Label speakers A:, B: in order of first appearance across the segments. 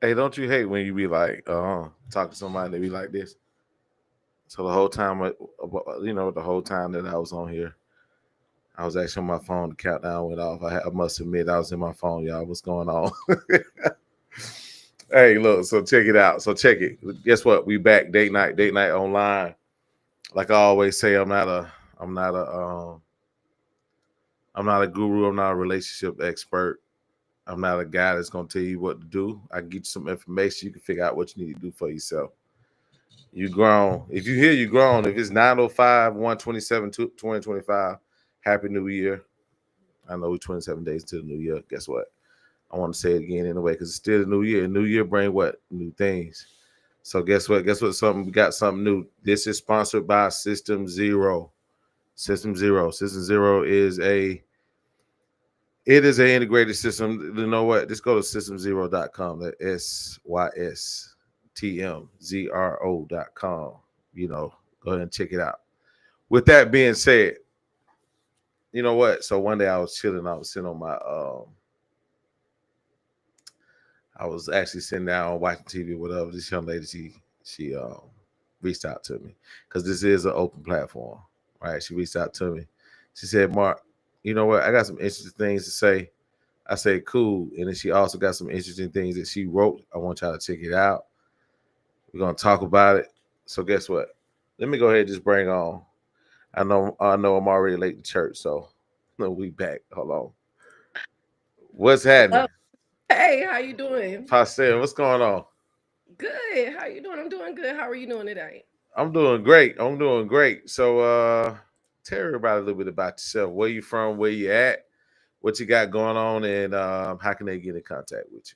A: Hey, don't you hate when you be like, talk to somebody they be like this? So the whole time, the whole time that I was on here, I was actually on my phone. The countdown went off. I must admit, I was in my phone, y'all. What's going on? Hey, look. So check it out. So check it. Guess what? We back. Date night online. Like I always say, I'm not a, I'm not a guru. I'm not a relationship expert. I'm not a guy that's gonna tell you what to do. I can get you some information. You can figure out what you need to do for yourself. You grown. If you hear you grown, if it's 9:05, 127, 2025, Happy New Year. I know we're 27 days to the new year. Guess what? I want to say it again anyway, because it's still the new year. New year bring what? New things. So guess what? Guess what? We got something new. This is sponsored by System Zero. System Zero. System Zero is an integrated system. You know what? Just go to systemzero.com. That SYSTMZRO.com. Go ahead and check it out. With that being said, you know what? So one day I was chilling. I was sitting on my I was actually sitting down watching TV, whatever. This young lady, she reached out to me because this is an open platform, right? She reached out to me. She said, "Mark, you know what? I got some interesting things to say." I said, "Cool." And then she also got some interesting things that she wrote. I want y'all to check it out. We're gonna talk about it. So guess what? Let me go ahead and just bring on. I know I'm already late to church, so no, we back. Hold on. What's happening?
B: Hello. Hey, how you doing?
A: Pastel, what's going on?
B: Good. How you doing? I'm doing good. How are you doing today?
A: I'm doing great. I'm doing great. So tell everybody a little bit about yourself. Where you from, where you at, what you got going on, and how can they get in contact with you?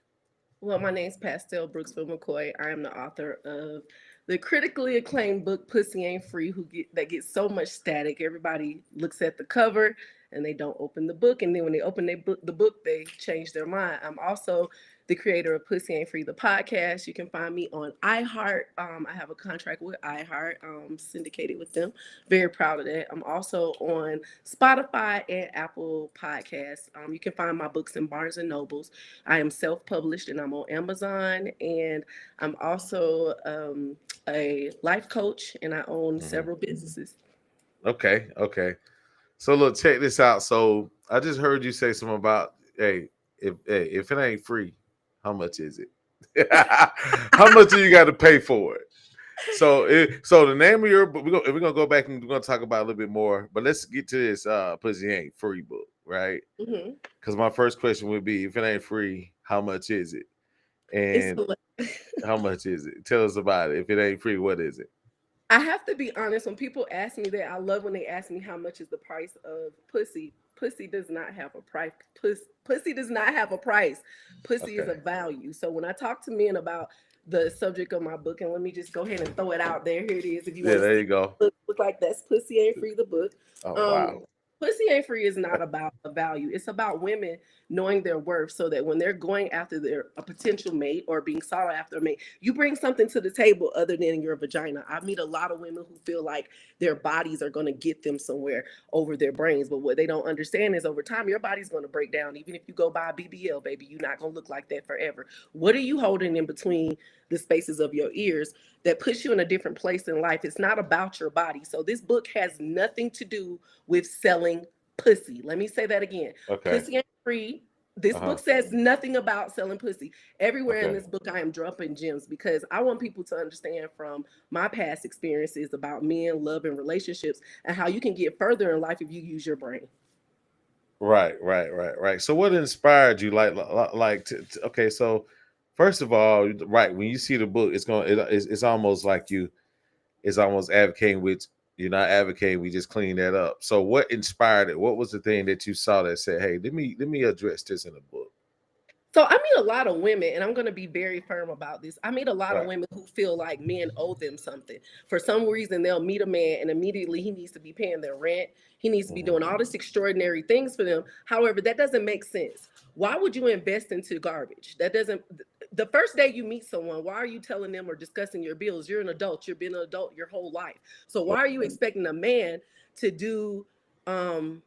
B: Well, my name's Pastel Brooksville McCoy. I am the author of the critically acclaimed book "Pussy Ain't Free," that gets so much static. Everybody looks at the cover and they don't open the book, and then when they open the book, they change their mind. I'm also the creator of "Pussy Ain't Free," the podcast. You can find me on iHeart. I have a contract with iHeart, syndicated with them. Very proud of that. I'm also on Spotify and Apple Podcasts. You can find my books in Barnes and Nobles. I am self-published and I'm on Amazon. And I'm also a life coach and I own
A: Hmm.
B: several businesses.
A: Okay, okay. So look, check this out. So I just heard you say something about, if it ain't free, how much is it? How much do you got to pay for it? So the name of your book, we're gonna go back and we're gonna talk about a little bit more, but let's get to this Pussy Ain't Free book, right?
B: Mm-hmm.
A: Because my first question would be, if it ain't free, how much is it?
B: It's
A: And how much is it? Tell us about it. If it ain't free, what is it?
B: I have to be honest. When people ask me that, I love when they ask me how much is the price of pussy. Pussy does not have a price. Pussy does not have a price. Pussy is
A: Okay.
B: a value. So when I talk to men about the subject of my book, and let me just go ahead and throw it out there. Here it is. If you
A: Yeah,
B: want to
A: there
B: see
A: you go.
B: what it looks like, that's "Pussy Ain't Free," the book.
A: Oh
B: Um,
A: wow.
B: Pussy Ain't Free is not about a value. It's about women knowing their worth, so that when they're going after a potential mate or being sought after a mate, you bring something to the table other than your vagina. I meet a lot of women who feel like their bodies are going to get them somewhere over their brains, but what they don't understand is over time your body's going to break down. Even if you go buy a BBL, baby, you're not going to look like that forever. What are you holding in between the spaces of your ears that puts you in a different place in life? It's not about your body. So this book has nothing to do with selling pussy. Let me say that again.
A: Okay.
B: Pussy ain't free. This
A: Uh
B: book
A: huh.
B: says nothing about selling pussy. Everywhere in
A: Okay.
B: this book, I am dropping gems because I want people to understand from my past experiences about men, love, and relationships, and how you can get further in life if you use your brain.
A: Right. So what inspired you? Okay. So first of all, right when you see the book, it's almost like it's almost advocating, which you're not advocating. We just clean that up. So what inspired it? What was the thing that you saw that said, "Hey, let me address this in the book"?
B: So I meet a lot of women, and I'm going to be very firm about this. I meet a lot of
A: Right.
B: women who feel like men owe them something. For some reason, they'll meet a man, and immediately he needs to be paying their rent. He needs to be
A: Hmm.
B: doing all this extraordinary things for them. However, that doesn't make sense. Why would you invest into garbage? That doesn't. The first day you meet someone, why are you telling them or discussing your bills? You're an adult. You've been an adult your whole life. So why are you expecting a man to do? Um,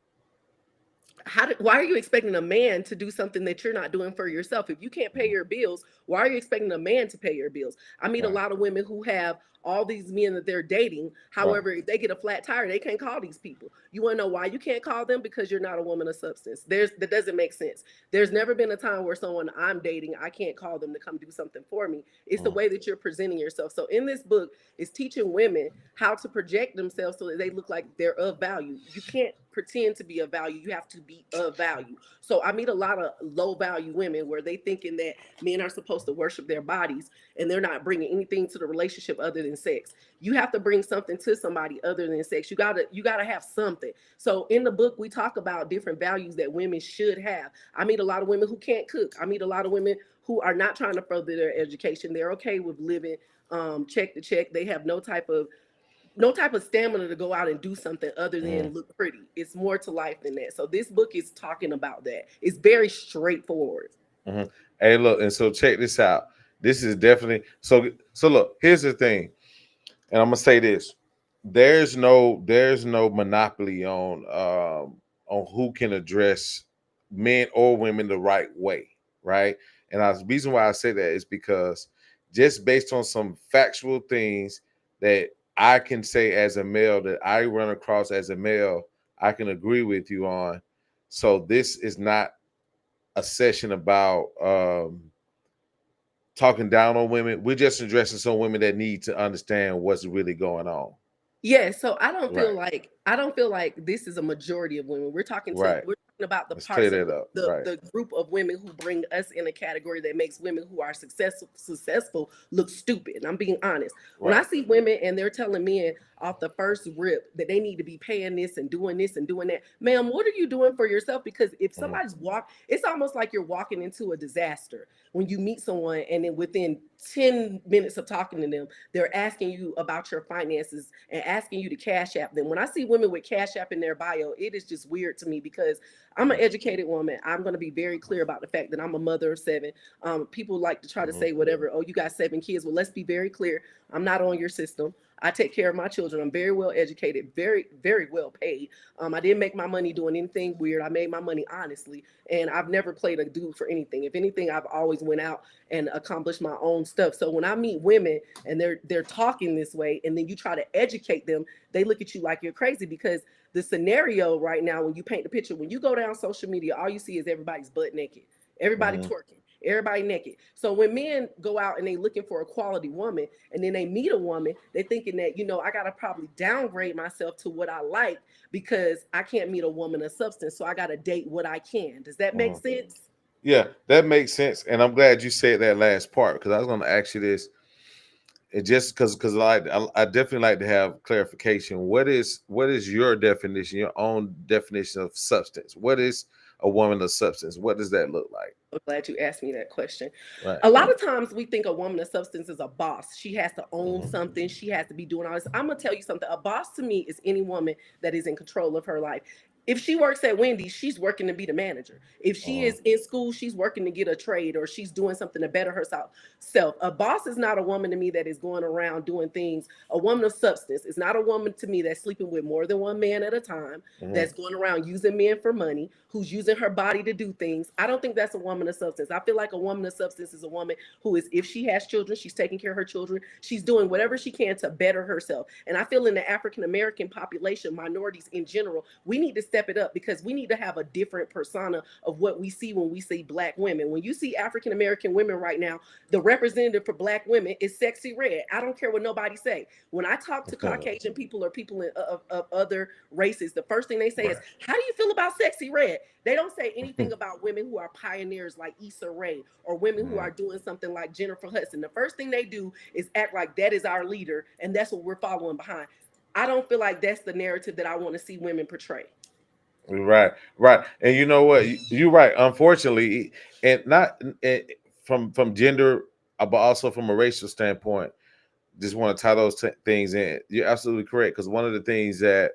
B: why are you expecting a man to do something that you're not doing for yourself? If you can't pay
A: Mhm.
B: your bills, why are you expecting a man to pay your bills? I meet a
A: Right.
B: lot of women who have all these men that they're dating.
A: Right.
B: However, if they get a flat tire, they can't call these people. You want to know why you can't call them? Because you're not a woman of substance. That doesn't make sense. There's never been a time where someone I'm dating, I can't call them to come do something for me. It's the
A: Mhm.
B: way that you're presenting yourself. So in this book, it's teaching women how to project themselves so that they look like they're of value. You can't pretend to be of value. You have to be of value. So I meet a lot of low value women where they thinking that men are supposed to worship their bodies and they're not bringing anything to the relationship other than sex. You have to bring something to somebody other than sex. You gotta have something. So in the book, we talk about different values that women should have. I meet a lot of women who can't cook. I meet a lot of women who are not trying to further their education. They're okay with living check to check. They have no type of stamina to go out and do something other than
A: Mhm.
B: look pretty. It's more to life than that. So this book is talking about that. It's very straightforward.
A: Mhm. Hey, look, and so check this out. This is definitely so. So look, here's the thing, and I'm gonna say this: there's no monopoly on who can address men or women the right way, right? And the reason why I say that is because just based on some factual things that I can say as a male that I run across as a male, I can agree with you on. So this is not a session about talking down on women. We're just addressing some women that need to understand what's really going on.
B: Yeah, so I don't feel
A: Right.
B: like I don't feel like this is a majority of women.
A: Right.
B: We're talking about the
A: Let's clear
B: parts of
A: that up.
B: the
A: Right.
B: the group of women who bring us in a category that makes women who are successful look stupid. And I'm being honest. When I
A: Right.
B: see women and they're telling men off the first rip that they need to be paying this and doing that, ma'am, what are you doing for yourself? Because if
A: Mhm.
B: it's almost like you're walking into a disaster when you meet someone and then within 10 minutes of talking to them they're asking you about your finances and asking you to cash app them. When I see women with cash app in their bio, it is just weird to me because I'm an
A: Mhm.
B: educated woman. I'm going to be very clear about the fact that I'm a mother of seven. People like to try to
A: Mhm.
B: say whatever, oh, you got 7 kids. Well, let's be very clear. I'm not on your system. I take care of my children. I'm very well educated, very, very well paid. I didn't make my money doing anything weird. I made my money honestly, and I've never played a dude for anything. If anything, I've always went out and accomplished my own stuff. So when I meet women and they're talking this way and then you try to educate them, they look at you like you're crazy because the scenario right now when you paint the picture, when you go down social media, all you see is everybody's butt naked, everybody
A: Mhm.
B: twerking, everybody naked. So when men go out and they looking for a quality woman and then they meet a woman, they thinking that, I gotta probably downgrade myself to what I like because I can't meet a woman of substance, so I gotta date what I can. Does that make
A: Mhm.
B: sense?
A: Yeah, that makes sense, and I'm glad you said that last part because I was going to ask you this. It just because I definitely like to have clarification. What is your definition, your own definition of substance? What is a woman of substance? What does that look like?
B: I'm glad you asked me that question.
A: Right.
B: A lot of times we think a woman of substance is a boss. She has to own
A: Mhm.
B: something. She has to be doing all this. I'm gonna tell you something. A boss to me is any woman that is in control of her life. If she works at Wendy's, she's working to be the manager. If she
A: Mhm.
B: is in school, she's working to get a trade or she's doing something to better herself. Self. A boss is not a woman to me that is going around doing things. A woman of substance is not a woman to me that's sleeping with more than one man at a time,
A: Mhm.
B: that's going around using men for money, who's using her body to do things. I don't think that's a woman of substance. I feel like a woman of substance is a woman who is, if she has children, she's taking care of her children. She's doing whatever she can to better herself. And I feel in the African American population, minorities in general, we need to step it up because we need to have a different persona of what we see when we see black women. When you see African American women right now, the representative for black women is sexy red. I don't care what nobody say. When I talk to Caucasian people or people of other races, the first thing they say is,
A: Right.
B: how do you feel about sexy red? They don't say anything about women who are pioneers like Issa Rae or women who are
A: Mhm.
B: doing something like Jennifer Hudson. The first thing they do is act like that is our leader and that's what we're following behind. I don't feel like that's the narrative that I want to see women portray.
A: Right, right, and you know what? You're right. Unfortunately, and not from gender, but also from a racial standpoint. Just want to tie those things in. You're absolutely correct because one of the things that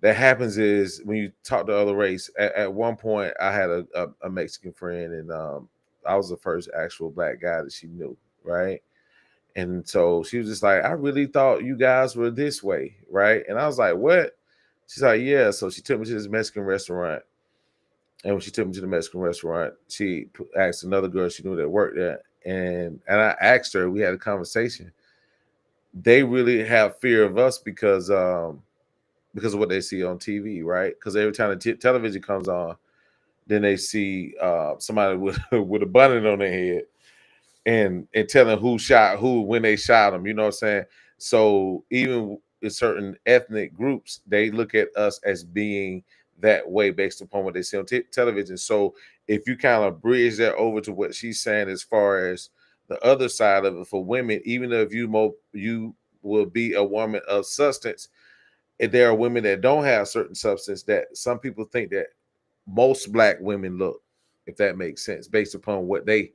A: happens is when you talk to other race. At one point, I had a Mexican friend, and I was the first actual black guy that she knew, right? And so she was just like, I really thought you guys were this way, right? And I was like, what? She's like, yeah. So she took me to this Mexican restaurant. And when she took me to the Mexican restaurant, she asked another girl she knew that worked there, and I asked her. We had a conversation. They really have fear of us because of what they see on TV, right? Because every time the television comes on, then they see somebody with with a bonnet on their head and telling who shot who when they shot them. You know what I'm saying? So even in certain ethnic groups, they look at us as being that way based upon what they see on television. So if you kind of bridge that over to what she's saying as far as the other side of it for women, even if you will be a woman of substance, and there are women that don't have certain substance that some people think that most black women look, if that makes sense, based upon what they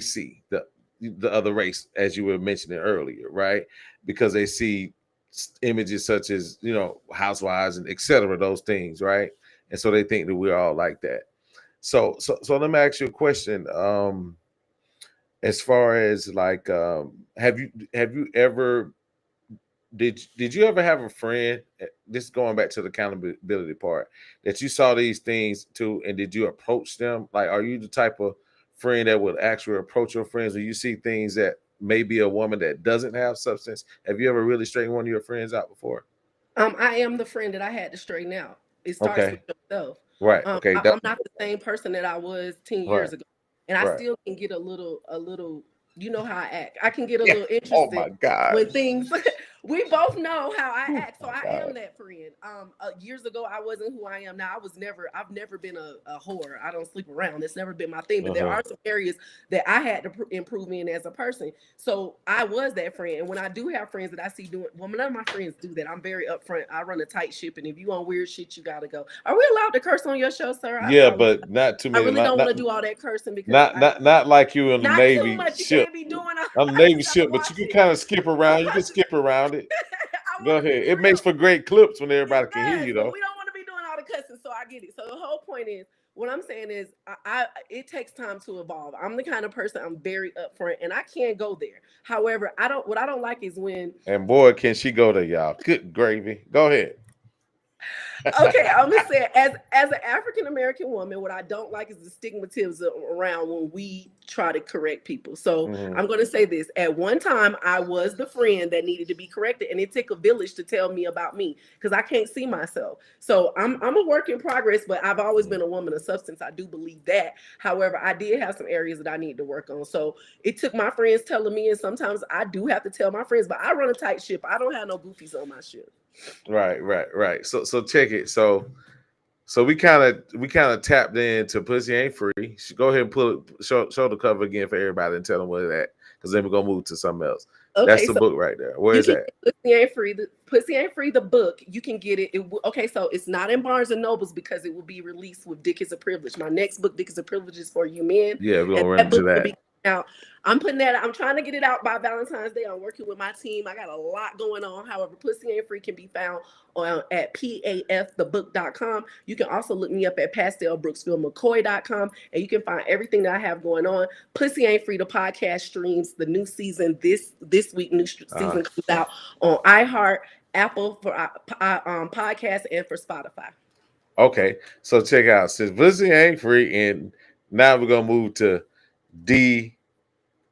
A: see the other race, as you were mentioning earlier, right? Because they see images such as housewives and etc. Those things, right? And so they think that we're all like that. So let me ask you a question. As far as like, have you ever did you ever have a friend, this going back to the accountability part, that you saw these things too, and did you approach them? Like, are you the type of friend that would actually approach your friends when you see things that maybe a woman that doesn't have substance? Have you ever really straightened one of your friends out before?
B: I am the friend that I had to straighten out. It starts with
A: Okay.
B: yourself.
A: Right. Okay.
B: I'm not the same person that I was 10
A: Right.
B: years ago. And I
A: Right.
B: still can get a little, you know how I act. I can get a
A: Yeah.
B: little
A: Oh
B: interested
A: my God.
B: when things we both know how I
A: Oh
B: act. So
A: my
B: I am
A: God.
B: that friend. Years ago I wasn't who I am now. I've never been a whore. I don't sleep around. It's never been my thing. But there
A: Uh-huh.
B: are some areas that I had to improve in as a person. So I was that friend. And when I do have friends that I see doing, well, none of my friends do that. I'm very upfront. I run a tight ship, and if you on weird shit, you gotta go. Are we allowed to curse on your show, sir?
A: Yeah, but not too
B: I
A: many.
B: really don't want
A: Not
B: to do all that cursing because
A: not not not like you in the
B: not too
A: Navy
B: much. You
A: ship.
B: can't be doing. All,
A: On the
B: I
A: Navy
B: just gotta
A: ship, but you
B: watch
A: can
B: it.
A: kind of skip around. You
B: I
A: can
B: just,
A: skip around it.
B: I
A: Go
B: want to
A: ahead.
B: be
A: It makes
B: real.
A: for great clips when
B: It
A: everybody can hear
B: does,
A: you,
B: but
A: though.
B: we don't want to be doing all the cussing. So I get it. So the whole point is, what I'm saying is, it takes time to evolve. I'm the kind of person, I'm very upfront, and I can't go there. However, I don't. What I don't like is when,
A: And boy, can she go there, y'all. Good gravy. Go ahead.
B: okay, I'm gonna say as an African American woman, what I don't like is the stigmatism around when we try to correct people. So
A: Hmm.
B: I'm gonna say this: at one time, I was the friend that needed to be corrected, and it took a village to tell me about me because I can't see myself. So I'm a work in progress, but I've always been a woman of substance. I do believe that. However, I did have some areas that I need to work on. So it took my friends telling me, and sometimes I do have to tell my friends, but I run a tight ship. I don't have no goofies on my ship.
A: Right. So check it. So we kind of tapped into Pussy Ain't Free. Go ahead and show the cover again for everybody and tell them what it at. Because then we're gonna move to something else. That's
B: Okay,
A: the
B: so
A: book right there. Where
B: you
A: is
B: can
A: that?
B: get Pussy Ain't Free. The Pussy Ain't Free, the book. You can get it. Okay, so it's not in Barnes and Nobles because it will be released with Dick is a Privilege. My next book, Dick is a Privilege, is for you men,
A: Yeah, we're
B: and
A: gonna run
B: that
A: into
B: book will
A: that.
B: be coming out. I'm putting that. I'm trying to get it out by Valentine's Day. I'm working with my team. I got a lot going on. However, Pussy Ain't Free can be found on at pafthebook.com. You can also look me up at pastelbrooksville.mccoy.com, and you can find everything that I have going on. Pussy Ain't Free, the podcast streams. The new season this week. New
A: Uh-huh.
B: season comes out on iHeart, Apple for podcast, and for Spotify.
A: Okay, so check out since Pussy Ain't Free, and now we're gonna move to D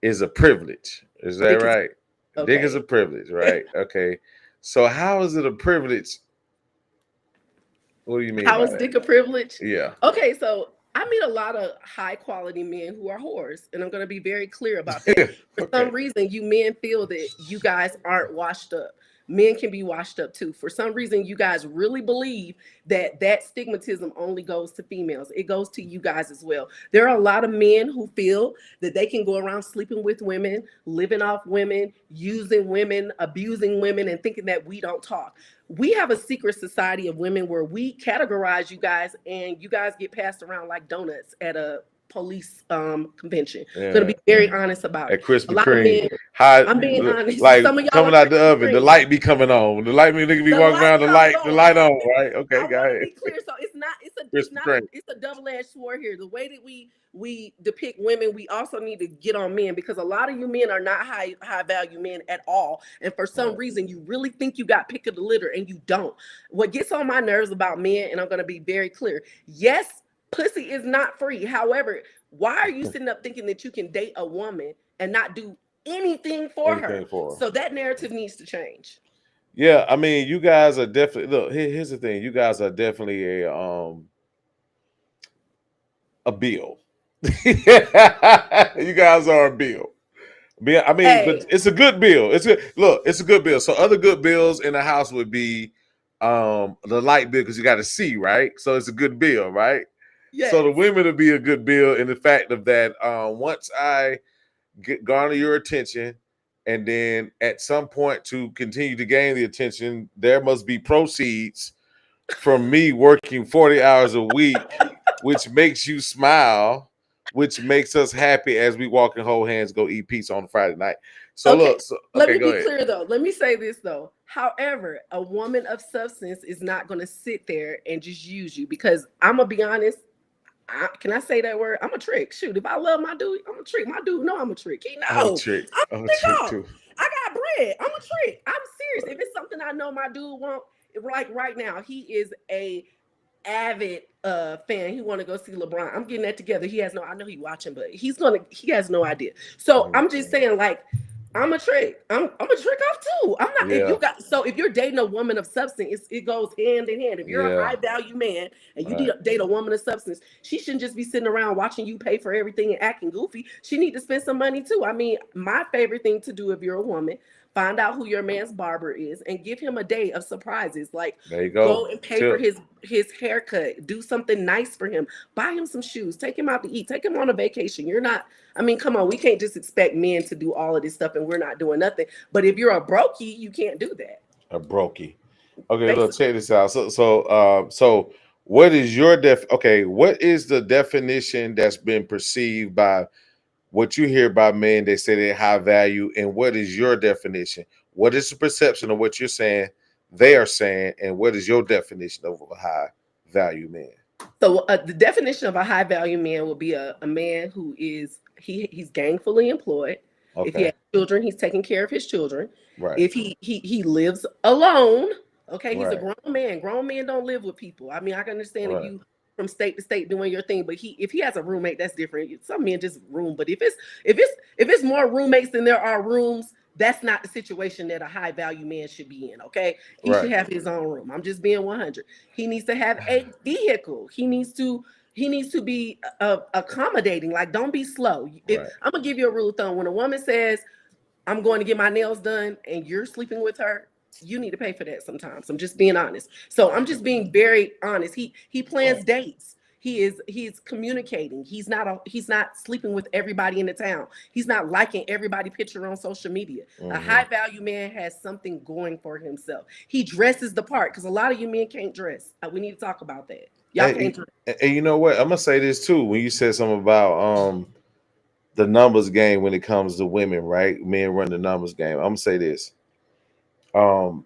A: is a privilege. Is that
B: Dick is
A: right? Dick is a
B: okay.
A: privilege, right? Okay. So how is it a privilege? What do you mean
B: How
A: by
B: is
A: that?
B: dick a privilege?
A: Yeah.
B: Okay, so I meet a lot of high quality men who are whores, and I'm going to be very clear about that. For some
A: Okay.
B: reason, you men feel that you guys aren't washed up. Men can be washed up too. For some reason, you guys really believe that that stigmatism only goes to females. It goes to you guys as well. There are a lot of men who feel that they can go around sleeping with women, living off women, using women, abusing women, and thinking that we don't talk. We have a secret society of women where we categorize you guys, and you guys get passed around like donuts at a police convention. Gonna
A: Yeah.
B: be very honest about it.
A: At
B: A
A: Krispy
B: lot of
A: Kreme.
B: men,
A: How
B: I'm being honest.
A: like
B: Some of y'all are
A: coming out the
B: Krispy
A: oven, the
B: Kreme.
A: light be coming on. When the light me nigga be
B: The
A: walking
B: light
A: around,
B: comes
A: the
B: on.
A: light on, right?
B: I
A: Okay, go
B: want to
A: ahead.
B: be clear. So it's
A: Krispy
B: not a
A: Kreme.
B: it's a double-edged sword here. The way that we depict women, we also need to get on men because a lot of you men are not high value men at all. And for some
A: Right.
B: reason, you really think you got pick of the litter and you don't. What gets on my nerves about men, and I'm gonna be very clear, yes. Pussy is not free. However, why are you sitting up thinking that you can date a woman and not do anything for her?
A: Anything for her.
B: So that narrative needs to change.
A: Yeah, I mean, you guys are definitely look. Here's the thing: you guys are definitely a bill. You guys are a bill. I mean, but
B: Hey,
A: it's a good bill. It's good. Look, it's a good bill. So other good bills in the house would be the light bill because you got to see, right? So it's a good bill, right? So the
B: yes.
A: women would be a good bill in the fact of that once I garner your attention, and then at some point to continue to gain the attention, there must be proceeds from me working 40 hours a week, which makes you smile, which makes us happy as we walk and hold hands, go eat pizza on Friday night. So
B: Okay,
A: look, so
B: let
A: okay,
B: me
A: go
B: be
A: ahead.
B: clear though. Let me say this though. However, a woman of substance is not going to sit there and just use you because I'm gonna be honest. Can I say that word? I'm a trick. Shoot, if I love my dude, I'm a trick. My dude know I'm a trick. He
A: I'm a
B: know
A: trick.
B: I'm
A: I'm a
B: a trick
A: trick
B: off.
A: too.
B: I got bread. I'm a trick. I'm serious. If it's something I know my dude want, like right now, he is a avid fan. He want to go see LeBron. I'm getting that together. He has no. I know he watching, but he has no idea. So I'm just
A: Mhm.
B: saying, like, I'm a trick. I'm a trick off too. I'm not. If
A: Yeah,
B: you got so if you're dating a woman of substance, it goes hand in hand. If you're a
A: yeah,
B: high value man and you
A: right.
B: date a woman of substance, she shouldn't just be sitting around watching you pay for everything and acting goofy. She need to spend some money too. I mean, my favorite thing to do if you're a woman, find out who your man's barber is and give him a day of surprises. Like
A: There you
B: go
A: go.
B: and pay for
A: Tip.
B: his haircut, do something nice for him, buy him some shoes, take him out to eat, take him on a vacation. You're not, I mean, come on, we can't just expect men to do all of this stuff and we're not doing nothing. But if you're a brokey, you can't do that.
A: A brokey. Okay, look,
B: Basically.
A: check this out. So what is your okay, what is the definition that's been perceived by what you hear about men? They say they're high value, and what is your definition? What is the perception of what you're saying they are saying, and what is your definition of a high value man?
B: So the definition of a high value man will be a man who is he's gainfully employed. If he has
A: Okay.
B: children, he's taking care of his children.
A: Right.
B: If he lives alone, okay, he's a
A: Right.
B: grown man. Grown men don't live with people. I mean, I can understand if
A: Right.
B: you from state to state doing your thing, but he if he has a roommate, that's different. Some men just room, but if it's more roommates than there are rooms, that's not the situation that a high value man should be in. Okay, he should
A: Right.
B: have his own room. I'm just being 100. He needs to have a vehicle. He needs to be accommodating. Like, don't be slow. If
A: Right.
B: I'm gonna give you a rule of thumb, when a woman says, "I'm going to get my nails done," and you're sleeping with her, you need to pay for that sometimes. I'm just being honest. So I'm just being very honest. He
A: Right.
B: plans dates. He's communicating. He's not sleeping with everybody in the town. He's not liking everybody picture on social media. A
A: Mm-hmm.
B: high value man has something going for himself. He dresses the part because a lot of you men can't dress. We need to talk about that. Y'all can't
A: And,
B: dress.
A: and you know what? I'm gonna say this too. When you said something about the numbers game when it comes to women, right? Men run the numbers game. I'm gonna say this. Um,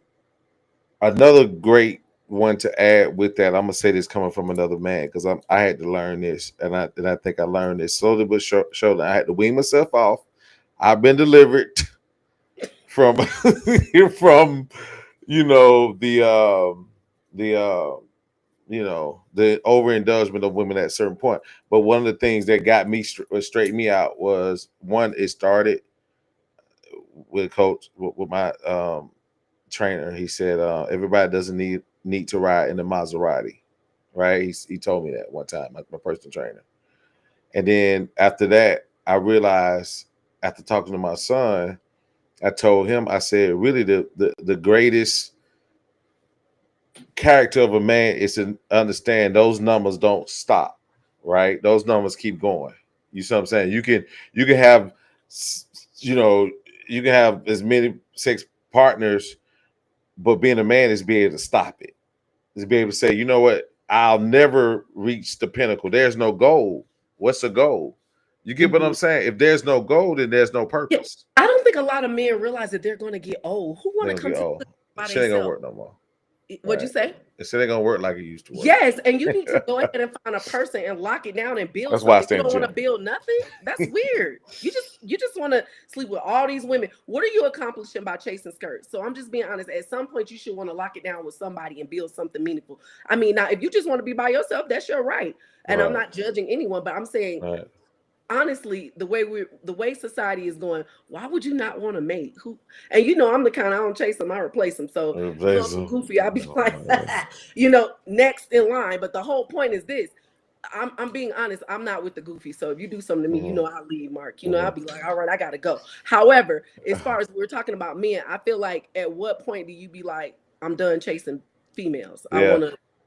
A: Another great one to add with that. I'm gonna say this coming from another man because I had to learn this, and I think I learned this slowly but surely. I had to wean myself off. I've been delivered from from the the overindulgence of women at a certain point. But one of the things that got me straightened me out was one. It started with coach with my trainer. He said everybody doesn't need to ride in the Maserati, right? He told me that one time, my personal trainer. And then after that, I realized after talking to my son, I told him, I said, really the greatest character of a man is to understand those numbers don't stop, right? Those numbers keep going. You see what I'm saying? You can have you know you can have as many sex partners, but being a man is being able to stop it. Is be able to say, you know what, I'll never reach the pinnacle. There's no goal. What's the goal? You get what I'm
B: Mhm.
A: saying? If there's no goal, then there's no
B: Yeah,
A: purpose.
B: I don't think a lot of men realize that they're going to get old. Who want
A: They're
B: to
A: gonna
B: come
A: get
B: to
A: oh,
B: the by
A: shit ain't gonna
B: themselves?
A: work no more.
B: What'd you
A: Right.
B: say?
A: They said they're gonna work like it used to work.
B: Yes, and you need to go ahead and find a person and lock it down and build
A: That's why I
B: something.
A: stay
B: You
A: in the
B: don't want to
A: gym.
B: build nothing. That's weird. You just want to sleep with all these women. What are you accomplishing by chasing skirts? So I'm just being honest. At some point, you should want to lock it down with somebody and build something meaningful. I mean, now if you just want to be by yourself, that's your right. And I'm
A: Right.
B: not judging anyone, but I'm saying
A: Right.
B: honestly, the way society is going, why would you not want to mate? Who and I'm the kind I don't chase them, I replace them. So you know,
A: Replace
B: I'm
A: them.
B: goofy. I'll be
A: Oh,
B: like,
A: man.
B: next in line. But the whole point is this. I'm being honest. I'm not with the goofy. So if you do something to me,
A: Mhm.
B: I'll leave, Mark. I'll
A: Mhm.
B: be like, all right, I gotta go. However, as far as we're talking about men, I feel like at what point do you be like, I'm done chasing females?
A: Yeah.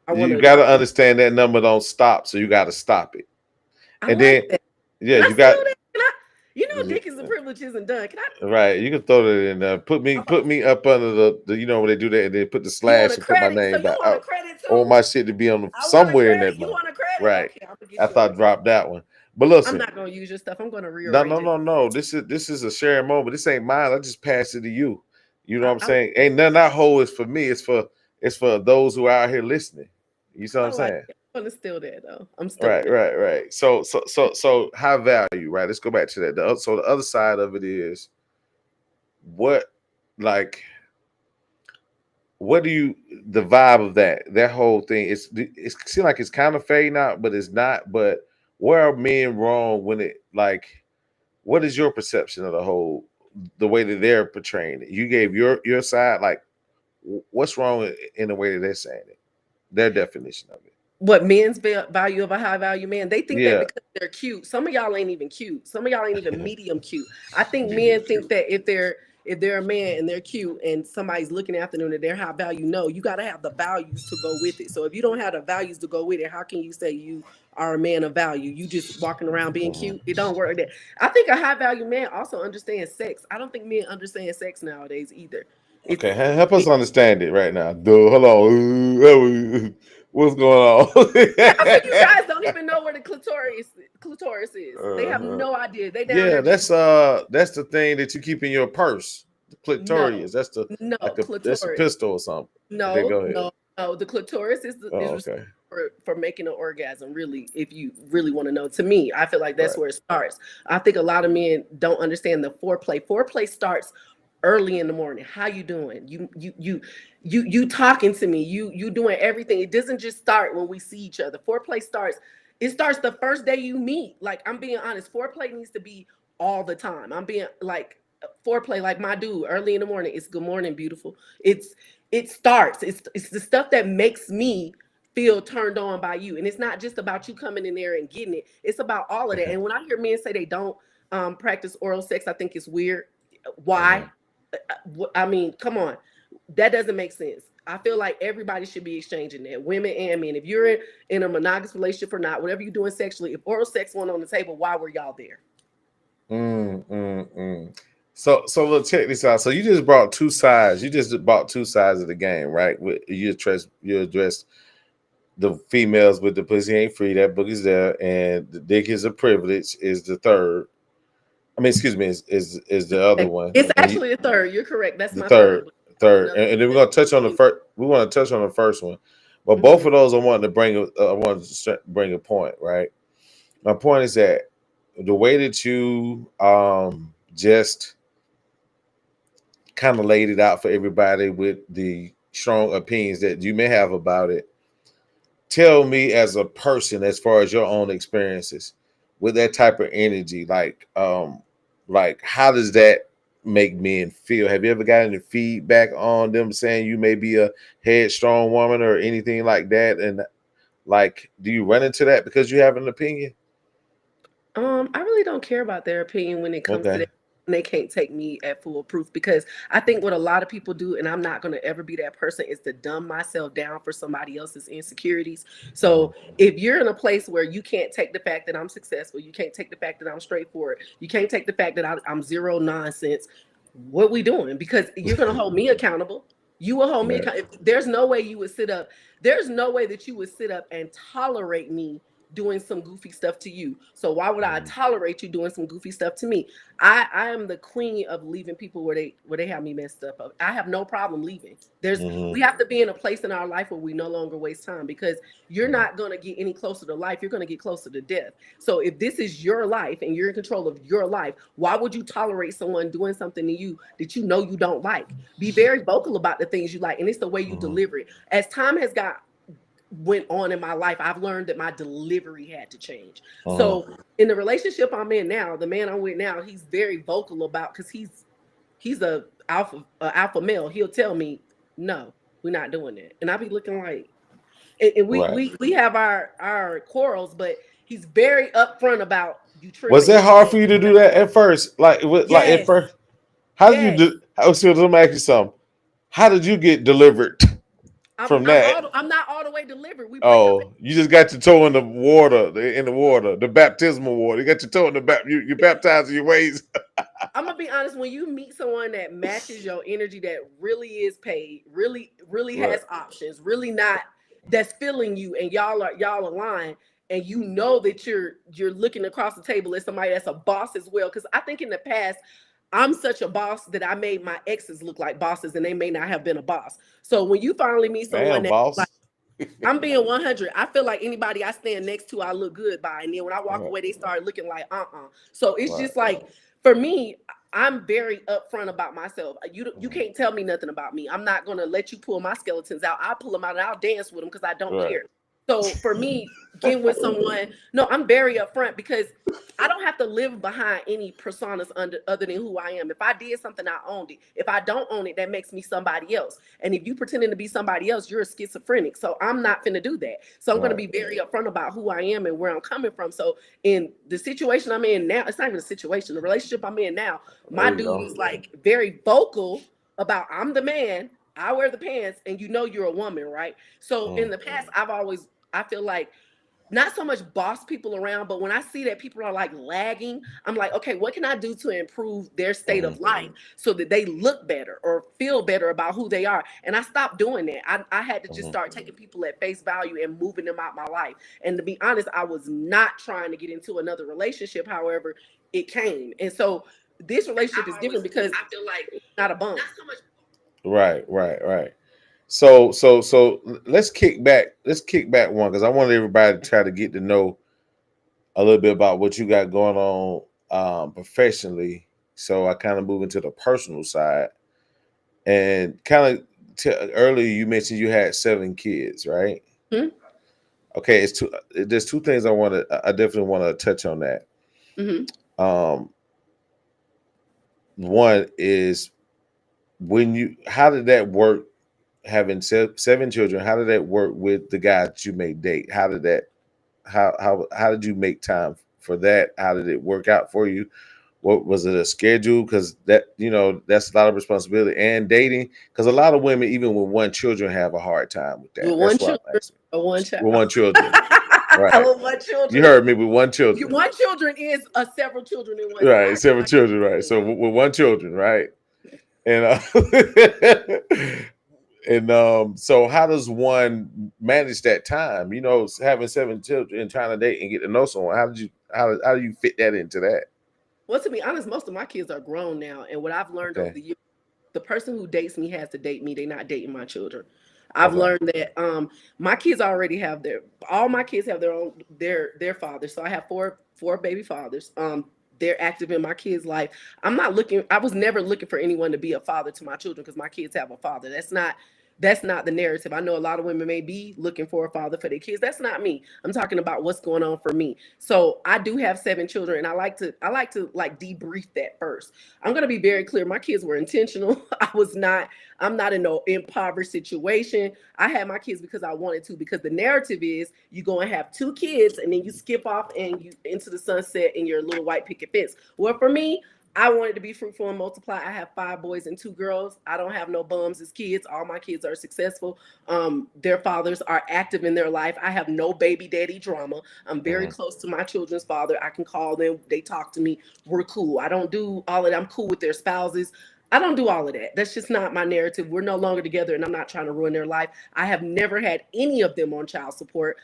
B: I
A: You
B: wanna
A: gotta understand that number don't stop, so you gotta stop it.
B: I
A: And
B: like
A: then
B: that.
A: yeah,
B: Can I
A: you got
B: steal that? Can I?
A: yeah,
B: Dick is a privilege isn't done. Can I?
A: right. You can throw that in there. Put
B: Oh,
A: me up under the when they do that and then put the
B: you want
A: slash
B: a
A: and put my
B: credit? So
A: name
B: you
A: back
B: want a
A: out.
B: credit
A: I want
B: too?
A: my shit to be on
B: I want a
A: somewhere in
B: credit.
A: that
B: You
A: month.
B: want a credit?
A: Right.
B: Okay, I'm gonna get
A: After I
B: yours.
A: dropped that one. But
B: I'm
A: listen,
B: not gonna use your stuff. I'm gonna
A: no, no,
B: rearrange it.
A: no, no. This is a sharing moment. This ain't mine. I just passed it to you. You know what I'm
B: I like
A: saying?
B: that.
A: Ain't none of that whole is for me. It's for those who are out here listening. You see what
B: I
A: I'm
B: like
A: saying?
B: it. I'm gonna steal that though. I'm stealing
A: Right,
B: it.
A: right, right. So high value, right? Let's go back to that. So the other side of it is what, like, what do you the vibe of that whole thing? It seems like it's kind of fading out, but it's not. But where are men wrong when it like? What is your perception of the way that they're portraying it? You gave your side. Like, what's wrong in the way that they're saying it? Their definition of it.
B: What men's value of a high value man? They think that
A: Yeah,
B: because they're cute. Some of y'all ain't even cute. Some of y'all ain't even medium cute. I think
A: medium
B: men think
A: cute.
B: that if they're a man and they're cute and somebody's looking after them that they're high value, no, you got to have the values to go with it. So if you don't have the values to go with it, how can you say you are a man of value? You just walking around being
A: Mhm.
B: cute. It don't work like that. I think a high value man also understands sex. I don't think men understand sex nowadays either.
A: Okay,
B: It's
A: help us understand it right now. Dude, hold on. What's going
B: Half of you
A: on?
B: guys don't even know where the clitoris is. They have
A: Uh-huh.
B: no idea. They down
A: Yeah,
B: there just
A: that's the thing that you keep in your purse. The
B: no,
A: clitorius. That's the
B: no
A: that's a
B: clitoris.
A: pistol or something. Okay,
B: No,
A: go ahead.
B: no, no. The clitoris is
A: Oh,
B: responsible
A: okay.
B: for making an orgasm. Really, if you really want to know, to me, I feel like that's
A: Right.
B: where it starts. I think a lot of men don't understand the foreplay. Foreplay starts early in the morning. How you doing? You talking to me. You doing everything. It doesn't just start when we see each other. Foreplay starts. It starts the first day you meet. Like I'm being honest. Foreplay needs to be all the time. I'm being like foreplay like my dude early in the morning. It's good morning, beautiful. It's it starts. It's the stuff that makes me feel turned on by you. And it's not just about you coming in there and getting it. It's about all of that. And when I hear men say they don't practice oral sex, I think it's weird. Why?
A: Mhm.
B: I mean, come on. That doesn't make sense. I feel like everybody should be exchanging that, women and men. If you're in a monogamous relationship or not, whatever you're doing sexually, if oral sex went on the table, why were y'all there?
A: So let's check this out. So you just brought two sides. You just brought two sides of the game, right? You addressed the females with the pussy ain't free. That book is there, and the dick is a privilege is the third. I mean, excuse me, is the other one,
B: It's
A: and then
B: actually a third. You're correct. That's
A: the
B: my third.
A: third,
B: But
A: third,
B: another
A: and then we're
B: one
A: gonna touch on the
B: that
A: first. We want to touch on the first one, but both
B: Mhm.
A: of those I wanted to bring. I wanted to bring a point, right? My point is that the way that you just kind of laid it out for everybody with the strong opinions that you may have about it. Tell me as a person, as far as your own experiences with that type of energy, like how does that make men feel? Have you ever gotten any feedback on them saying you may be a headstrong woman or anything like that? And like, do you run into that because you have an opinion?
B: I really don't care about their opinion when it comes to
A: Okay.
B: that. And they can't take me at full proof because I think what a lot of people do, and I'm not going to ever be that person, is to dumb myself down for somebody else's insecurities. So
A: Mhm.
B: if you're in a place where you can't take the fact that I'm successful, you can't take the fact that I'm straightforward, you can't take the fact that I'm zero nonsense, what we doing? Because you're going to hold me accountable. You will hold me
A: Right.
B: accountable. There's no way you would sit up. There's no way that you would sit up and tolerate me doing some goofy stuff to you. So why would I tolerate you doing some goofy stuff to me? I am the queen of leaving people where they have me messed up. I have no problem leaving.
A: Mm-hmm.
B: We have to be in a place in our life where we no longer waste time, because you're not going to get any closer to life. You're going to get closer to death. So if this is your life and you're in control of your life, why would you tolerate someone doing something to you that you know you don't like? Be very vocal about the things you like, and it's the way you
A: Mm-hmm.
B: deliver it. As time has got went on in my life, I've learned that my delivery had to change.
A: Uh-huh.
B: So in the relationship I'm in now, the man I'm with now, he's very vocal about, because he's a alpha male. He'll tell me, no, we're not doing that, and I'll be looking like, and we
A: Right.
B: we we have our quarrels, but he's very upfront about, you
A: Was
B: tripping.
A: that hard for you to do that at first? Like at
B: Yes,
A: first, how did you
B: yes.
A: do? So let me ask you something. How did you get delivered
B: I'm
A: from
B: I'm
A: that?
B: all I'm not all the way delivered. We break up.
A: Oh, you just got your toe in the water, the baptismal water. You got your toe in the you baptized in your ways.
B: I'm gonna be honest. When you meet someone that matches your energy, that really is paid, really
A: Right.
B: has options, really not, that's feeling you, and y'all align, and you know that you're looking across the table at somebody that's a boss as well. Because I think in the past, I'm such a boss that I made my exes look like bosses, and they may not have been a boss. So when you finally meet someone
A: Damn,
B: that, like,
A: boss.
B: I'm being 100. I feel like anybody I stand next to, I look good by. And then when I walk
A: Right.
B: away, they start looking like, So it's
A: Right.
B: just like, for me, I'm very upfront about myself. You can't tell me nothing about me. I'm not going to let you pull my skeletons out. I'll pull them out and I'll dance with them because I don't
A: Right.
B: care. So for me, getting with someone, no, I'm very upfront, because I don't have to live behind any personas other than who I am. If I did something, I owned it. If I don't own it, that makes me somebody else. And if you pretending to be somebody else, you're a schizophrenic. So I'm not finna do that. So I'm gonna
A: Right.
B: be very upfront about who I am and where I'm coming from. So in the situation I'm in now, it's not even a situation. The relationship I'm in now,
A: There
B: my
A: you
B: dude
A: go.
B: is like very vocal about, I'm the man, I wear the pants, and you know you're a woman, right? So in
A: Mm,
B: the past, I feel like, not so much boss people around, but when I see that people are like lagging, I'm like, okay, what can I do to improve their state
A: mm,
B: of life so that they look better or feel better about who they are? And I stopped doing that. I had to just
A: mm.
B: start taking people at face value and moving them out my life. And to be honest, I was not trying to get into another relationship. However, it came. And so this relationship is different because it's not a bump.
A: Right. Right. Right. So let's kick back. Let's kick back one because I want everybody to try to get to know a little bit about what you got going on professionally. So I kind of move into the personal side and kind of earlier you mentioned you had 7 kids, right?
B: Hmm.
A: Okay, it's two. There's two things I want to. I definitely want to touch on that.
B: Hmm.
A: Um, One is when you. How did that work? Having 7 children, how did that work with the guy that you may date? How did that? How did you make time for that? How did it work out for you? What was it, a schedule? Because that that's a lot of responsibility and dating. Because a lot of women, even with 1 children, have a hard time with that.
B: With one
A: That's why I'm
B: children
A: asking.
B: or one child.
A: With 1 children, right?
B: With one
A: You
B: children.
A: heard me with 1 children.
B: One children is a several children in one. So
A: Right,
B: I
A: 7 children, right?
B: understand.
A: So with 1 children, right? And and so how does one manage that time? Having 7 children and trying to date and get to know someone. How do you fit that into that?
B: Well, to be honest, most of my kids are grown now, and what I've learned over
A: Okay,
B: the years, the person who dates me has to date me. They're not dating my children. I've
A: okay,
B: learned that my kids already have all my kids have their own their fathers. So I have four baby fathers. They're active in my kids' life. I was never looking for anyone to be a father to my children because my kids have a father. That's not the narrative. I know a lot of women may be looking for a father for their kids. That's not me. I'm talking about what's going on for me. So I do have 7 children, and I like to like debrief that first. I'm gonna be very clear. My kids were intentional. I'm not in no impoverished situation. I had my kids because I wanted to, because the narrative is you go and have 2 kids and then you skip off and you into the sunset in your little white picket fence. Well, for me, I wanted to be fruitful and multiply. I have 5 boys and 2 girls. I don't have no bums as kids. All my kids are successful. Their fathers are active in their life. I have no baby daddy drama. I'm very
A: uh
B: close to my children's father. I can call them. They talk to me. We're cool. I don't do all of that. I'm cool with their spouses. I don't do all of that. That's just not my narrative. We're no longer together, and I'm not trying to ruin their life. I have never had any of them on child support.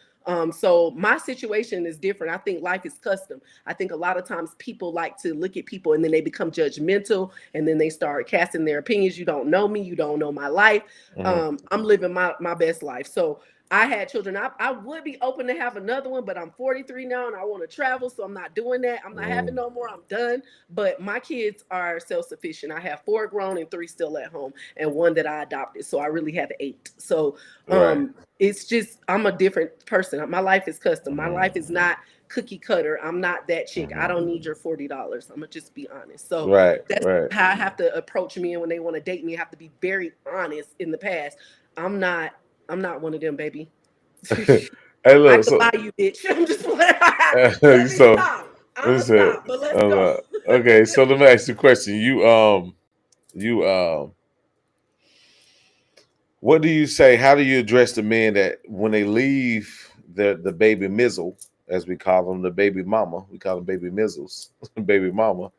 B: So my situation is different. I think life is custom. I think a lot of times people like to look at people and then they become judgmental and then they start casting their opinions. You don't know me, you don't know my life.
A: Hmm.
B: I'm living my best life. So I had children. I would be open to have another one, but I'm 43 now and I want to travel, so I'm not doing that. I'm not having
A: Hmm.
B: no more. I'm done. But my kids are self-sufficient. I have 4 grown and 3 still at home, and one that I adopted. So I really have 8. So
A: Right.
B: it's just I'm a different person. My life is custom. My
A: Hmm.
B: life is not cookie cutter. I'm not that chick. I
A: Hmm.
B: don't need your $40. I'm gonna just be honest. So
A: Right.
B: that's
A: Right.
B: how I have to approach me, and when they want to date me, I have to be very honest. In the past, I'm not. I'm not one of them, baby.
A: Hey,
B: I
A: look.
B: could
A: So,
B: buy you, bitch. I'm just like, let me
A: so
B: stop. I'ma
A: listen.
B: stop, but let's go.
A: Okay. So let me ask you a question. You what do you say? How do you address the men that when they leave the baby mizzle, as we call them, the baby mama, we call them baby mizzles, baby mama.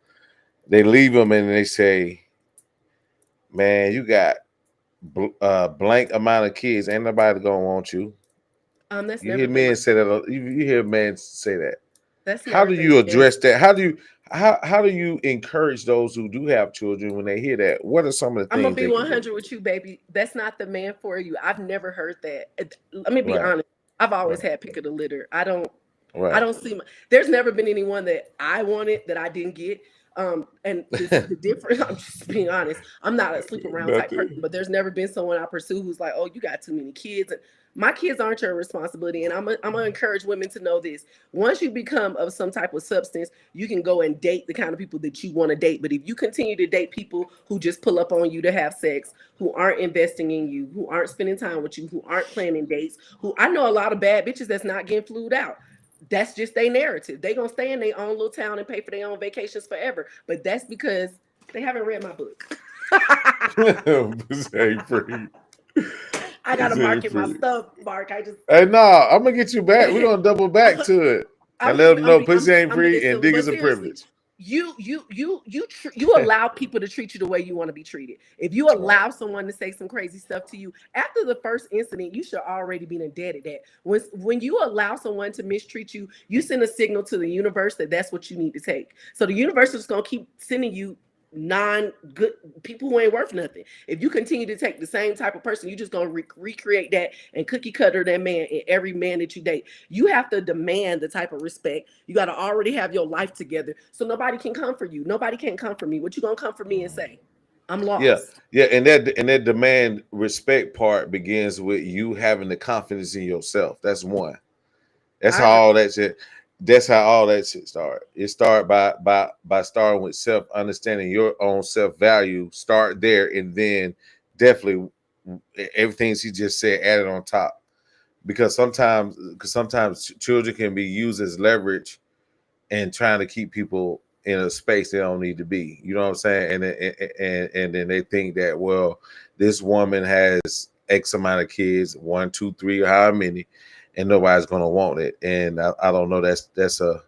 A: They leave them and they say, "Man, you got blank amount of kids. Ain't nobody gonna want you."
B: That's
A: You
B: never
A: hear
B: been my.
A: men say that. You hear men say that.
B: That's
A: How
B: never
A: do
B: been
A: you
B: my
A: address that? How do you encourage those who do have children when they hear that? What are some of the
B: I'm gonna
A: things
B: be
A: they can do?
B: 100 with you, baby. That's not the man for you. I've never heard that. Let me be
A: Right,
B: honest. I've always
A: right,
B: had pick of the litter. I
A: right.
B: don't see. There's never been anyone that I wanted that I didn't get. And this the difference. I'm just being honest. I'm not a sleep around type person,
A: Nothing.
B: but there's never been someone I pursue who's like, oh, you got too many kids. And my kids aren't your responsibility. And I'm gonna encourage women to know this. Once you become of some type of substance, you can go and date the kind of people that you want to date. But if you continue to date people who just pull up on you to have sex, who aren't investing in you, who aren't spending time with you, who aren't planning dates, who I know a lot of bad bitches that's not getting flued out. That's just their narrative. They gonna stay in their own little town and pay for their own vacations forever. But that's because they haven't read my book.
A: This ain't free.
B: I gotta
A: This ain't
B: market my
A: free.
B: stuff, Mark. I just
A: Hey, no, I'm gonna get you back. We're gonna double back to it and let them know pussy ain't
B: I'm being
A: free and
B: silly,
A: dick
B: but
A: is a
B: seriously,
A: privilege.
B: you allow people to treat you the way you want to be treated. If you
A: Right.
B: allow someone to say some crazy stuff to you after the first incident, you should already be indebted that. When you allow someone to mistreat you, you send a signal to the universe that that's what you need to take. So the universe is gonna keep sending you non-good people who ain't worth nothing. If you continue to take the same type of person, you're just gonna recreate that and cookie cutter that man in every man that you date. You have to demand the type of respect. You got to already have your life together, so nobody can come for you. Nobody can come for me. What you gonna come for me and say? I'm
A: Yeah,
B: lost.
A: yeah, and that demand respect part begins with you having the confidence in yourself. That's one. That's
B: I
A: how
B: agree.
A: all that shit. That's how all that shit start. It start by starting with self understanding your own self value. Start there, and then definitely everything she just said added on top. Because sometimes children can be used as leverage and trying to keep people in a space they don't need to be. You know what I'm saying? And then they think that, well, this woman has X amount of kids, one, two, three, or however many, and nobody's gonna want it. And I don't know. That's a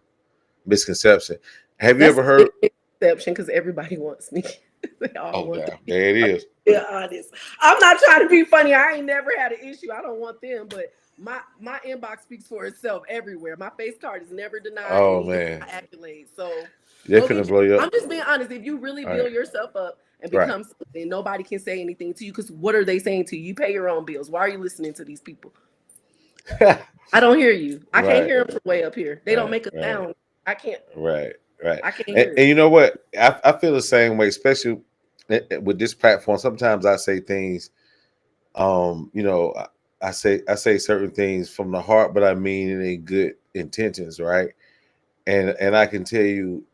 A: misconception. Have you
B: That's
A: ever
B: a big
A: heard?
B: exception because everybody wants me. They all
A: Oh,
B: want
A: damn,
B: me.
A: there it is.
B: Yeah, honest. I'm not trying to be funny. I ain't never had an issue. I don't want them, but my inbox speaks for itself everywhere. My face card is never denied
A: Oh
B: any of
A: man,
B: my accolades. So
A: they
B: go
A: finna
B: get you.
A: blow you up.
B: I'm just being honest. If you really
A: All right,
B: build yourself up and
A: right.
B: become something, nobody can say anything to you because what are they saying to you? You pay your own bills. Why are you listening to these people? I don't hear you. I can't
A: Right,
B: hear them from way up here. They don't
A: right,
B: make a
A: right.
B: sound. I can't.
A: Right, right.
B: I can't
A: And,
B: hear
A: and
B: it.
A: you know what? I feel the same way, especially with this platform. Sometimes I say things, you know, I say certain things from the heart, but I mean it in good intentions, right? And I can tell you,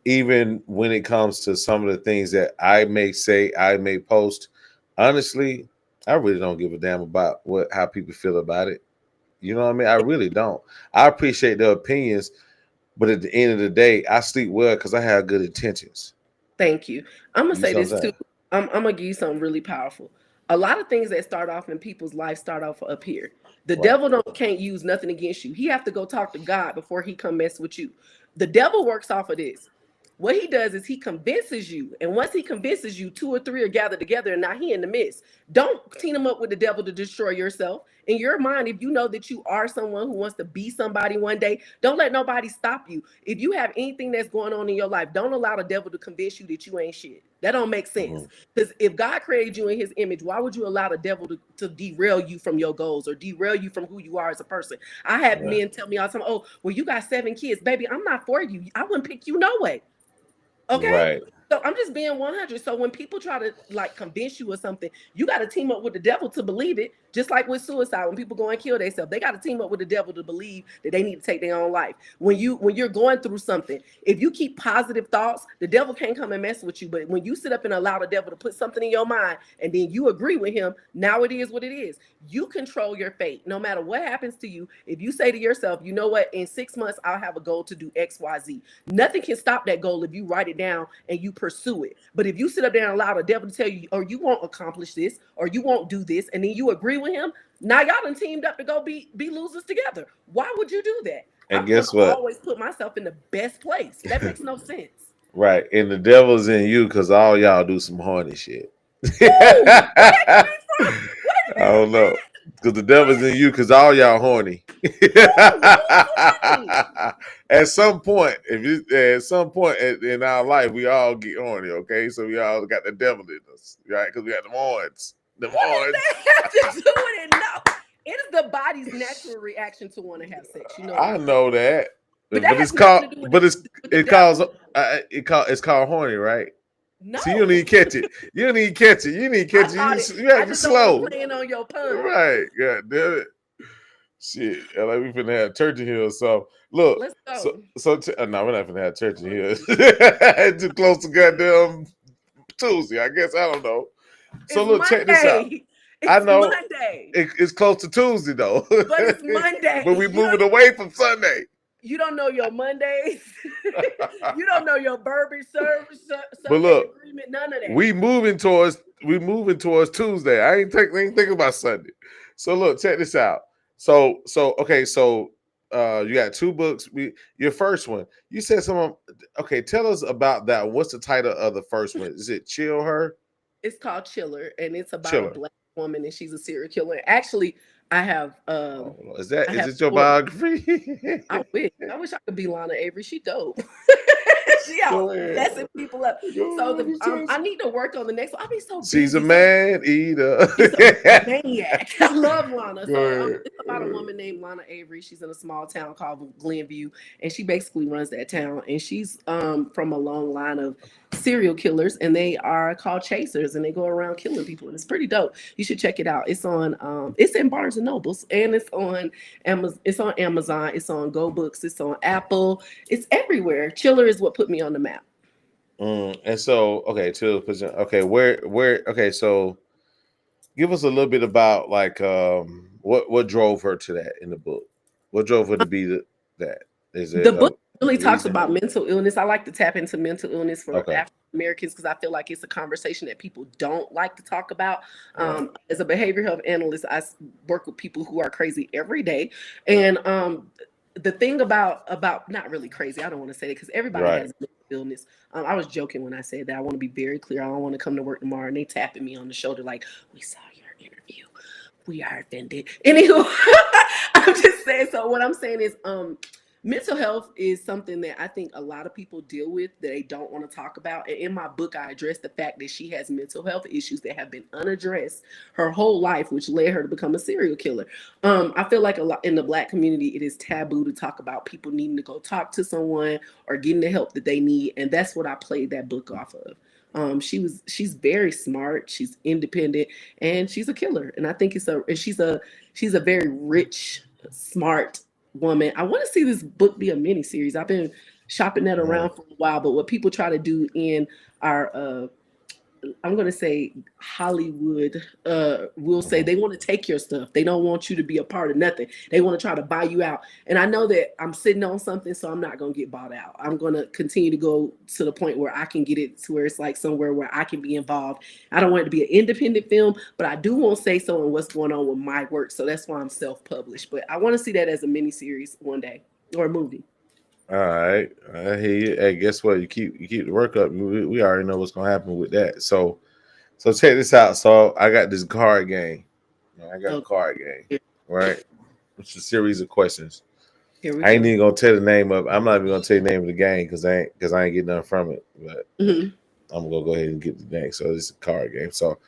A: even when it comes to some of the things that I may say, I may post, honestly, I really don't give a damn about what how people feel about it. You know what I mean? I really don't. I appreciate their opinions, but at the end of the day, I sleep well because I have good intentions.
B: Thank you. I'm gonna
A: You see
B: say
A: what I'm
B: this too.
A: saying?
B: I'm gonna give you something really powerful. A lot of things that start off in people's life start off up here. The
A: Right.
B: devil don't can't use nothing against you. He have to go talk to God before he come mess with you. The devil works off of this. What he does is he convinces you, and once he convinces you, two or three are gathered together, and now he in the midst. Don't team him up with the devil to destroy yourself. In your mind, if you know that you are someone who wants to be somebody one day, don't let nobody stop you. If you have anything that's going on in your life, don't allow the devil to convince you that you ain't shit. That don't make sense.
A: Mhm.
B: Because if God created you in his image, why would you allow the devil to derail you from your goals or derail you from who you are as a person? I have
A: Right.
B: men tell me all the time, oh, well, you got 7 kids. Baby, I'm not for you. I wouldn't pick you no way. Okay.
A: Right.
B: So I'm just being 100. So when people try to like convince you of something, you got to team up with the devil to believe it. Just like with suicide, when people go and kill themselves, they got to team up with the devil to believe that they need to take their own life. When you're going through something, if you keep positive thoughts, the devil can't come and mess with you. But when you sit up and allow the devil to put something in your mind and then you agree with him, now it is what it is. You control your fate. No matter what happens to you, if you say to yourself, you know what, in 6 months I'll have a goal to do XYZ. Nothing can stop that goal if you write it down and you pursue it. But if you sit up there and allow the devil to tell you, or you won't accomplish this, or you won't do this, and then you agree with him, now y'all done teamed up to go be losers together. Why would you do that?
A: And
B: I'm gonna
A: guess what?
B: always put myself in the best place. That makes no sense.
A: Right. And the devil's in you because all y'all do some horny shit.
B: Ooh, where that
A: I
B: came from? Wait a minute,
A: don't know.
B: what?
A: Because the devil's in you because all y'all horny.
B: Ooh, who's horny?
A: At some point, if you at some point in our life, we all get horny, okay? So we all got the devil in us, right? Because we got the horns. The
B: What does
A: horns.
B: that have to do with it? No. It is the body's natural reaction to want to have sex. You know
A: I
B: that.
A: know that.
B: But that
A: But
B: has
A: it's
B: nothing
A: called
B: to do with
A: but
B: with the
A: it calls
B: devil.
A: it's called horny, right? So you don't
B: No.
A: need to catch it. You don't need to catch it. You need to
B: I
A: catch it.
B: caught it.
A: You
B: I
A: acting
B: just don't want to
A: slow.
B: play in on your pun.
A: Right. God damn it. Shit. Like we finna have church in here. So look.
B: Let's
A: So
B: go.
A: no, we're not finna have church in here. It's too close to goddamn Tuesday. I guess I don't know. So
B: It's
A: look, check this out.
B: Monday.
A: I
B: It's
A: know
B: Monday.
A: it's close to Tuesday though,
B: But it's
A: but
B: Monday.
A: we moving away from Sunday.
B: You don't know your Mondays. You don't know your Burbage service
A: But
B: Sunday
A: look,
B: agreement. None of that.
A: we moving towards Tuesday. I ain't thinking about Sunday. So look, check this out. So okay, so you got two books. Your first one, you said someone. Okay, tell us about that. What's the title of the first one? Is it Chill Her?
B: It's called Chiller, and it's about a
A: Chiller.
B: black woman, and she's a serial killer. Actually, I have
A: Oh,
B: I
A: is
B: have
A: it your
B: four.
A: biography?
B: I wish. I wish I could be Lana Avery. She dope. She out
A: Go ahead.
B: messing people up. So
A: Go ahead.
B: I need to work on the next one. I'll be so
A: She's a
B: busy. So
A: man eater.
B: she's a maniac. I love Lana.
A: Go
B: So
A: ahead.
B: it's about a woman named Lana Avery. She's in a small town called Glenview, and she basically runs that town. And she's from a long line of serial killers, and they are called chasers, and they go around killing people. And it's pretty dope. You should check it out. It's on it's in Barnes and Nobles, and it's on Amazon. It's on Amazon. It's on Go Books. It's on Apple. It's everywhere. Chiller is what put me on the map.
A: And so, okay, okay, okay, so give us a little bit about like what drove her to that in the book. What drove her to be that? Is
B: The
A: it
B: book
A: a
B: really talks
A: reason?
B: about mental illness. I like to tap into mental illness for
A: Okay,
B: African Americans because I feel like it's a conversation that people don't like to talk about.
A: right,
B: As a behavioral health analyst, work with people who are crazy every day, and the thing about not really crazy. I don't want to say it because everybody
A: right.
B: has mental illness. I was joking when I said that. I want to be very clear. I don't want to come to work tomorrow and they tapping me on the shoulder like, "We saw your interview. We are offended." Anywho, I'm just saying. So what I'm saying is, mental health is something that I think a lot of people deal with that they don't want to talk about. And in my book, I address the fact that she has mental health issues that have been unaddressed her whole life, which led her to become a serial killer. I feel like a lot in the Black community, it is taboo to talk about people needing to go talk to someone or getting the help that they need, and that's what I played that book off of. She's very smart, she's independent, and she's a killer. And I think she's a very rich, smart woman. I want to see this book be a mini series. I've been shopping that
A: Mhm.
B: around for a while, but what people try to do in our I'm gonna say Hollywood will say
A: Mhm.
B: they want to take your stuff. They don't want you to be a part of nothing. They want to try to buy you out. And I know that I'm sitting on something, so I'm not gonna get bought out. I'm gonna continue to go to the point where I can get it to where it's like somewhere where I can be involved. I don't want it to be an independent film, but I do want to say so on what's going on with my work. So that's why I'm self-published. But I want to see that as a mini series one day or a movie.
A: All right, I hear you. Hey, guess what? You keep the work up. We already know what's gonna happen with that. So check this out. So I got this card game. I got a
B: Okay,
A: card game, right? It's a series of questions.
B: here we
A: I ain't
B: go.
A: even gonna tell the name of. I'm not even gonna tell you the name of the game because I ain't getting nothing from it. But
B: Hmm.
A: I'm gonna go ahead and get the name. So this is a card game. So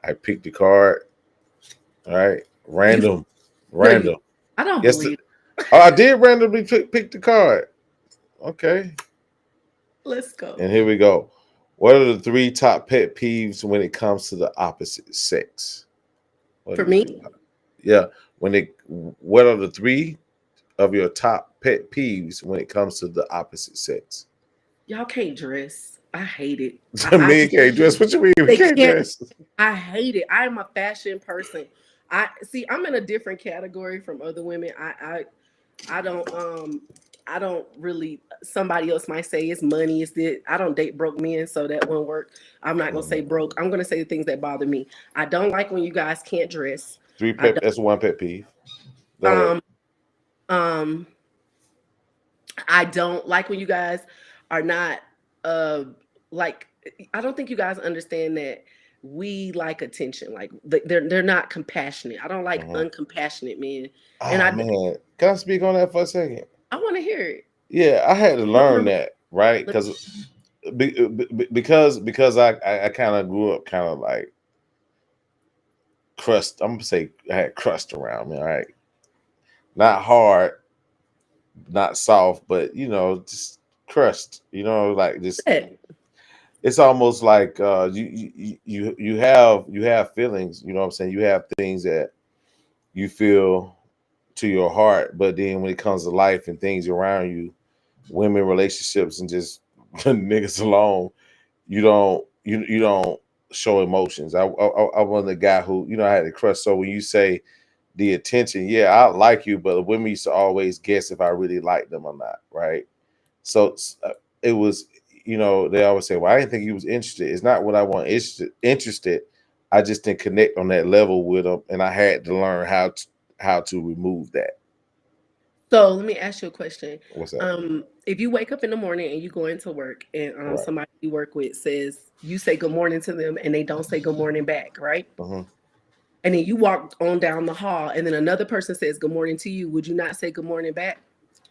A: I picked the card. All right,
B: You
A: random,
B: no, you.
A: random.
B: I don't
A: Yes,
B: believe.
A: oh, I did randomly pick the card. Okay,
B: Let's go.
A: and here we go. What are the three top pet peeves when it comes to the opposite sex? What
B: For
A: are the three?
B: me,
A: Yeah, what are the three of your top pet peeves when it comes to the opposite sex?
B: y'all can't dress. I hate it. I
A: Me can't dress. What you mean we
B: they
A: can't
B: can't.
A: dress?
B: I hate it. I am a fashion person. I see. I'm in a different category from other women. I don't I don't really. Somebody else might say it's money. It's that I don't date broke men, so that won't work. I'm not gonna say
A: Mhm.
B: broke. I'm gonna say the things that bother me. I don't like when you guys can't dress.
A: Three
B: I
A: pet.
B: don't.
A: That's one pet peeve. Go ahead.
B: Um um I don't like when you guys are not uh like I don't think you guys understand that we like attention. Like they're not compassionate. I don't like
A: Mhm.
B: uncompassionate men. And
A: Oh man, can I speak on that for a second?
B: I want to hear it.
A: Yeah, I had to
B: No,
A: learn
B: no,
A: that, right?
B: no.
A: Because I kind of grew up kind of like crust. I'm gonna say I had crust around me. All right, not hard, not soft, but just crust. Like just
B: That.
A: it's almost like you have feelings. You know what I'm saying? You have things that you feel to your heart, but then when it comes to life and things around you, women, relationships, and just niggas alone, you don't show emotions. I was the guy who I had a crush. So when you say the attention, yeah, I like you, but women used to always guess if I really liked them or not, right? So it was, they always say, "Well, I didn't think he was interested." It's not what I want interested. I just didn't connect on that level with them, and I had to learn how to remove that.
B: So let me ask you a question.
A: What's that?
B: If you wake up in the morning and you go into work and
A: Right.
B: somebody you work with says you say good morning to them and they don't say good morning back, right?
A: Hmm.
B: And then you walk on down the hall and then another person says good morning to you, would you not say good morning back?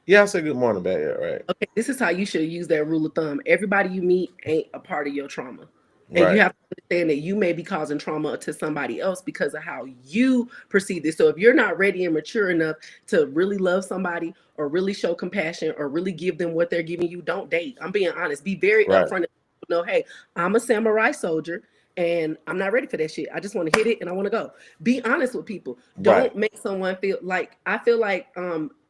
A: Yeah, I said good morning back. Yeah, right.
B: Okay, this is how you should use that rule of thumb. Everybody you meet ain't a part of your trauma. And you
A: Right.
B: have to understand that you may be causing trauma to somebody else because of how you perceive this. So if you're not ready and mature enough to really love somebody or really show compassion or really give them what they're giving you, don't date. I'm being honest. Be very
A: Right.
B: upfront. Know, hey, I'm a samurai soldier and I'm not ready for that shit. I just want to hit it and I want to go. Be honest with people.
A: Right.
B: Don't make someone feel like I feel like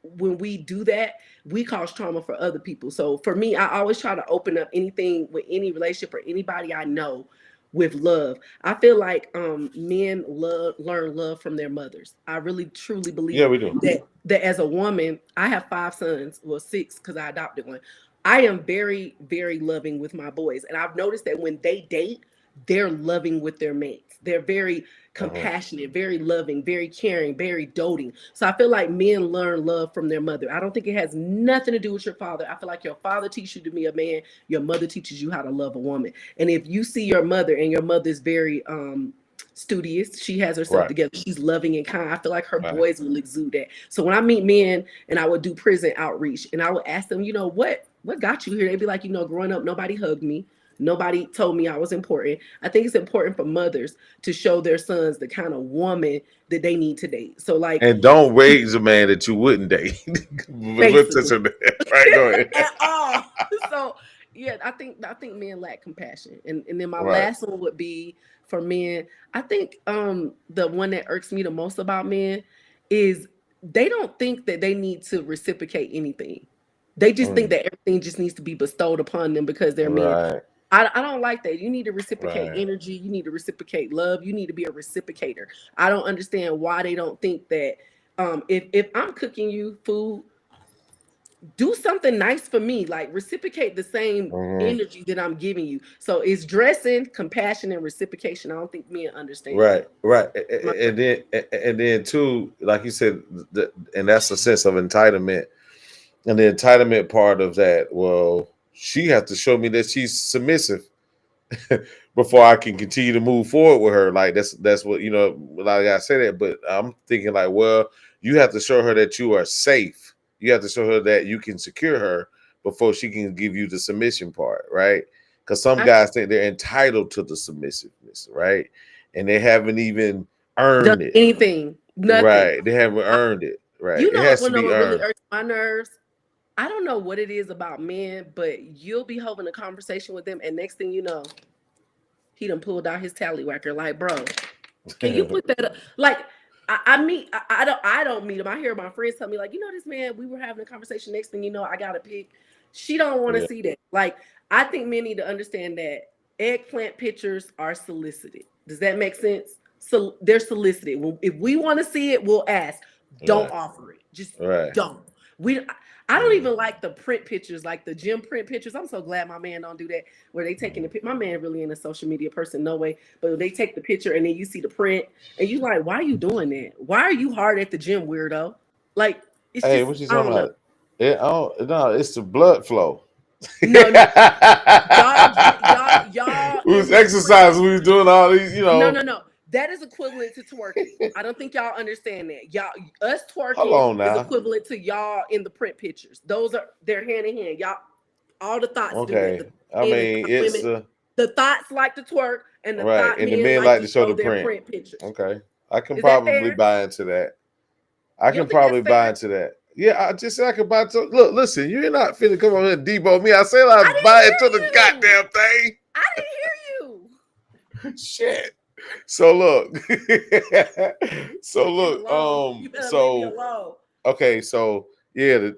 B: when we do that, we cause trauma for other people. So for me, I always try to open up anything with any relationship or anybody I know with love. I feel like men learn love from their mothers. I really truly
A: Yeah,
B: believe
A: we do.
B: that as a woman, I have 5 sons, well 6 because I adopted one. I am very, very loving with my boys. And I've noticed that when they date, they're loving with their mates. They're very
A: Hmm.
B: compassionate, very loving, very caring, very doting. So I feel like men learn love from their mother. I don't think it has nothing to do with your father. I feel like your father teaches you to be a man, your mother teaches you how to love a woman. And if you see your mother and your mother's very studious, she has herself
A: Right.
B: together, she's loving and kind, I feel like her
A: Right.
B: boys will exude that. So when I meet men and I would do prison outreach and I would ask them, what got you here? They'd be like, growing up, nobody hugged me. Nobody told me I was important. I think it's important for mothers to show their sons the kind of woman that they need to date. So, like,
A: And don't raise a man that you wouldn't date. We'll touch
B: basically,
A: on that. Right, go ahead.
B: at all. So, yeah, I think men lack compassion. And then my
A: Right.
B: last one would be for men. I think the one that irks me the most about men is they don't think that they need to reciprocate anything. They just think
A: Mm.
B: that everything just needs to be bestowed upon them because they're men.
A: Right.
B: I don't like that. You need to reciprocate
A: Right.
B: energy. You need to reciprocate love. You need to be a reciprocator. I don't understand why they don't think that if I'm cooking you food, do something nice for me. Like reciprocate the same
A: Hmm.
B: energy that I'm giving you. So it's dressing, compassion, and reciprocation. I don't think men understand
A: Right.
B: that.
A: Right.
B: My
A: And then too, like you said, and that's a sense of entitlement. And the entitlement part of that, well, she has to show me that she's submissive before I can continue to move forward with her. Like that's what like I say that, but I'm thinking like, well, you have to show her that you are safe. You have to show her that you can secure her before she can give you the submission part, right? Because some
B: I
A: guys think they're entitled to the submissiveness, right? And they haven't even
B: done
A: earned it.
B: anything, nothing.
A: Right. They haven't
B: I,
A: earned it. Right.
B: you
A: It
B: know
A: has to
B: what? No
A: be
B: one really
A: earned.
B: irks my nerves. I don't know what it is about men, but you'll be having a conversation with them, and next thing you know, he done pulled out his tallywhacker. Like, bro, can you put that up? Like, I don't meet him. I hear my friends tell me, like, this man, we were having a conversation. Next thing you know, I got a pic. She don't want to
A: Yeah.
B: see that. Like, I think men need to understand that eggplant pictures are solicited. Does that make sense? So they're solicited. If we want to see it, we'll ask. Don't
A: Right.
B: offer it. Just
A: Right.
B: don't. We I don't
A: Mm.
B: even like the print pictures, like the gym print pictures. I'm so glad my man don't do that. Where they taking the
A: Mm.
B: pic. My man really ain't a social media person, no way. But they take the picture and then you see the print, and you like, why are you doing that? Why are you hard at the gym, weirdo? Like, it's
A: Hey,
B: just,
A: what you
B: I
A: talking
B: don't know.
A: about? No, it's the blood flow.
B: No, no, y'all
A: We was
B: in the print.
A: exercising. We was doing all these,
B: No, no, no. That is equivalent to twerking. I don't think y'all understand that. Y'all, us
A: Hold
B: twerking
A: on
B: is
A: now.
B: equivalent to y'all in the print pictures. They're hand in hand. Y'all, all the thoughts do that. The
A: Okay. I
B: men and
A: mean, it's
B: women, the thoughts like to twerk, and the
A: right,
B: thought
A: and the
B: men
A: men
B: like
A: like
B: to
A: to show
B: show
A: the
B: their
A: print.
B: print pictures.
A: Okay, I can
B: Is that
A: probably
B: fair?
A: buy into that. I
B: You don't
A: can
B: think that's
A: probably buy
B: fair?
A: into that. Yeah, I just said I could buy into. Look, listen, you're not finna come on here and debo me. I said I
B: I
A: buy into the
B: didn't hear you.
A: goddamn thing.
B: I didn't hear you.
A: Shit. So look, so
B: Leave him
A: look,
B: alone. You better leave me
A: so
B: alone.
A: okay, so yeah,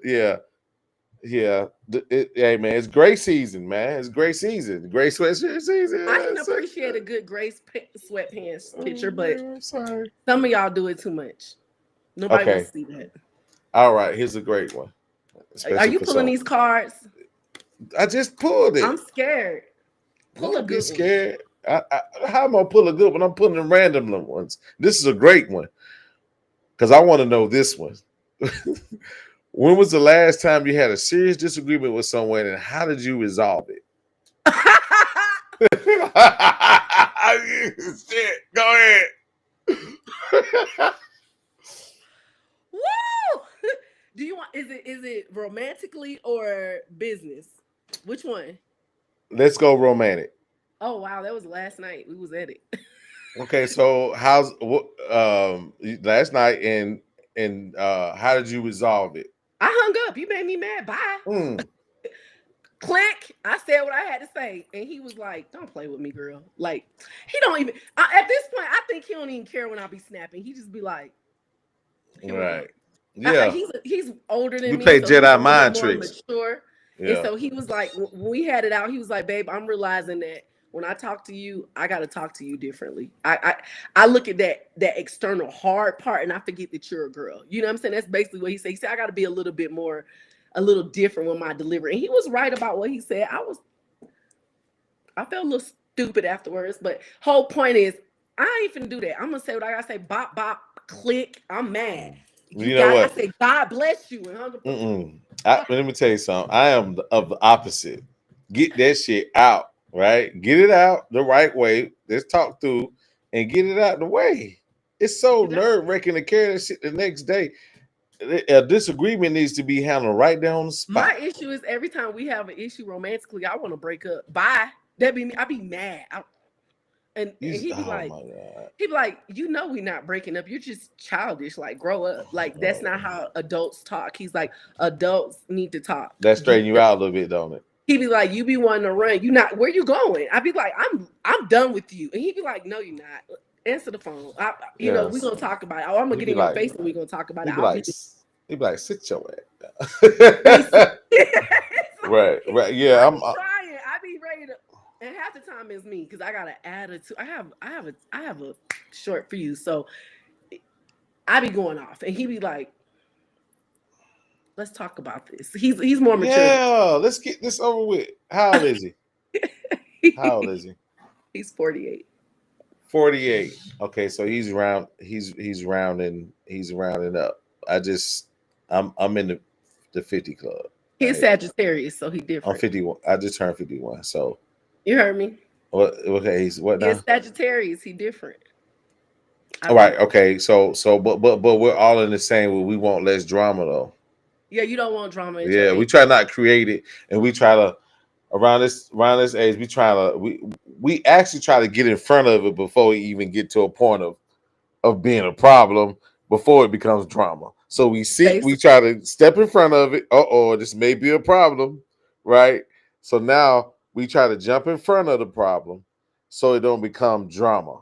A: yeah. Hey man, it's great season, man. It's great season, great sweatshirt season.
B: I
A: Yeah,
B: can
A: it's like,
B: appreciate a good sweatpants
A: oh
B: picture, but
A: man, I'm sorry.
B: some of y'all do it too much. Nobody wants
A: Okay,
B: to see that.
A: all right. Here's a great one,
B: Are
A: especially
B: you
A: for
B: pulling
A: some.
B: these cards?
A: I just pulled
B: I'm
A: it.
B: scared. Pull a
A: Don't be
B: good one.
A: scared. How am I pull a good one? I'm pulling random ones. This is a great one because I want to know this one. When was the last time you had a serious disagreement with someone, and how did you resolve it? Shit, go ahead.
B: Woo! Do you want? Is it romantically or business? Which one?
A: Let's go romantic.
B: Oh wow, that was last night. We was at it.
A: Okay, so how's what last night and how did you resolve it?
B: I hung up. You made me mad. Bye.
A: Mm,
B: Click. I said what I had to say, and he was like, "Don't play with me, girl." Like he don't even. At this point, I think he don't even care when I be snapping. He just be like, "Here we go."
A: right. Yeah.
B: He's older than
A: We
B: me,
A: play
B: so he's a
A: Jedi
B: little bit
A: mind
B: more
A: tricks.
B: mature. And
A: Yeah.
B: so he was like, when we had it out, he was like, "Babe, I'm realizing that when I talk to you, I got to talk to you differently. I look at that external hard part, and I forget that you're a girl. You know what I'm saying? That's basically what he said. He said I got to be a little bit more, a little different with my delivery. And he was right about what he said. I felt a little stupid afterwards, but whole point is, I ain't finna do that. I'm gonna say what I gotta say. Bop bop, click. I'm mad. You
A: You know
B: got. I
A: what?
B: said, God bless you, and hung up the phone.
A: Mm-mm. Let me tell you something. I am of the opposite. Get that shit out, right? Get it out the right way. Let's talk through and get it out the way. It's so
B: That-
A: nerve wracking to carry that shit the next day. A disagreement needs to be handled right there on the
B: My
A: spot.
B: issue is every time we have an issue romantically, I want to break up. Bye. That be me. I be mad. And
A: Oh my god.
B: he'd be like, we not breaking up. You're just childish. Like, grow up. Like, that's not
A: Oh,
B: how adults talk. He's like, adults need to talk.
A: that straighten you out a little bit, don't it?
B: He'd be like, "You be wanting to run. You not where you going?" I'd be like, "I'm done with you." And he'd be like, "No, you're not. Answer the phone. We're
A: Yes.
B: gonna talk about it. Oh, I'm gonna
A: He'd
B: get
A: be
B: in your
A: like,
B: face and we're gonna talk about it.
A: he'd be
B: I'll
A: like,
B: be
A: he'd be like, sit your
B: it's
A: ass.
B: like,
A: Right, right. Yeah,
B: I
A: I'm.
B: be trying. I be ready to, and half the time it's me because I got an attitude. I have a short fuse, so I be going off, and he be like, "Let's talk about this." He's more mature than
A: Yeah, let's get this over with. How old is he? How old
B: me.
A: is he?
B: He's 48.
A: 48. Okay, so he's around. He's rounding. He's rounding up. I'm in the the 50 club.
B: He's
A: Right?
B: Sagittarius, so he
A: I'm
B: different.
A: 51. I just turned 51. So
B: You heard me?
A: what? Okay, he's what
B: He is
A: now?
B: Sagittarius. He different. I
A: All
B: be
A: right. Okay. So but we're all in the same. We want less drama though.
B: yeah. You don't want drama at your
A: Yeah, we
B: age.
A: try not to create it, and we try to around this age. We actually try to get in front of it before we even get to a point of being a problem before it becomes drama. So we
B: Basically,
A: try to step in front of it. Oh, this may be a problem, right? So now we try to jump in front of the problem so it don't become drama.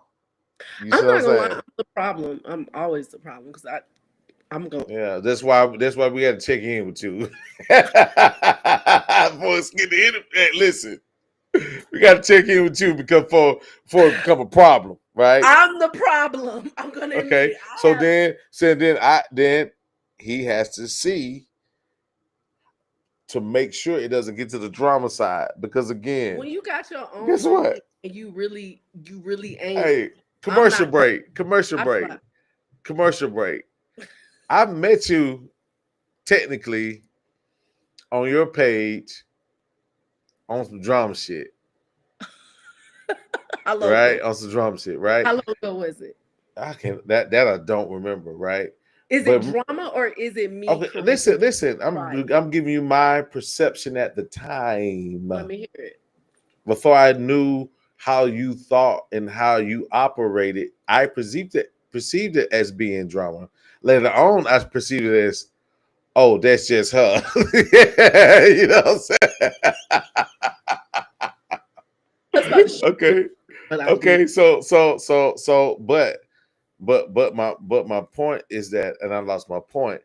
A: You see
B: I'm
A: what I'm
B: not gonna lie.
A: saying?
B: I'm the problem. I'm always the problem because I'm going.
A: Yeah, that's why we had to check in with you. Boys, get the interview. Hey, listen, we got to check in with you because before it become a problem, right?
B: I'm the problem. I'm gonna admit
A: Okay.
B: it. I
A: So
B: have
A: then he has to see to make sure it doesn't get to the drama side. Because again,
B: when you got your own
A: guess
B: money
A: what?
B: and you really ain't.
A: Hey,
B: I'm
A: commercial
B: not.
A: break, commercial
B: I feel
A: break,
B: like
A: commercial break. I met you technically on your page on some drama shit,
B: how long
A: right?
B: ago?
A: On some drama shit, right?
B: How long ago was it?
A: I can that I don't remember, right?
B: Is it
A: But
B: drama or is it me
A: okay,
B: correcting
A: listen.
B: pride?
A: I'm giving you my perception at the time
B: Let me hear it.
A: before I knew how you thought and how you operated. I perceived it as being drama. Later on, I perceived it as, oh, that's just her. You know what I'm
B: I was about to
A: saying?
B: show you,
A: Okay,
B: but I did.
A: okay. But my point is that, and I lost my point.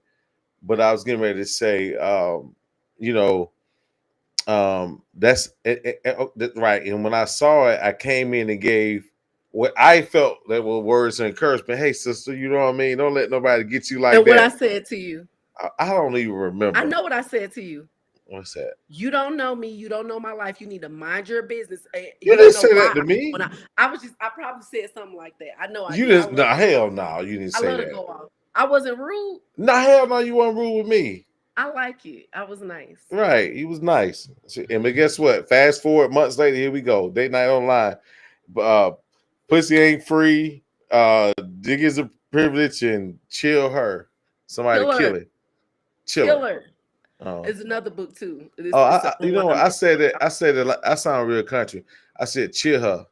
A: But I was getting ready to say, you know, right. And when I saw it, I came in and gave what I felt that were words of encouragement. Hey, sister, you know what I mean? Don't let nobody get you like
B: And what I
A: that.
B: said to you,
A: I don't even
B: I
A: remember.
B: know what I said to you.
A: What's that?
B: You don't know me. You don't know my life. You need to mind your business.
A: You
B: You
A: didn't
B: don't know
A: say that
B: why.
A: to me.
B: I probably said something like that. I know I
A: You
B: did.
A: just no hell no. You didn't
B: I
A: say
B: love to
A: that.
B: go off. I wasn't rude.
A: No hell no. You weren't rude with me.
B: I like it. I was nice.
A: Right. He was nice. And but guess what? Fast forward months later, here we go. Date night online. Uh, pussy ain't free. Dig is a privilege and chill her. Somebody
B: Killer,
A: kill it. Chill her.
B: killer
A: Oh.
B: is another book too.
A: Oh,
B: It's an
A: you know what?
B: online book.
A: I said it like I sound real country. I said chill her.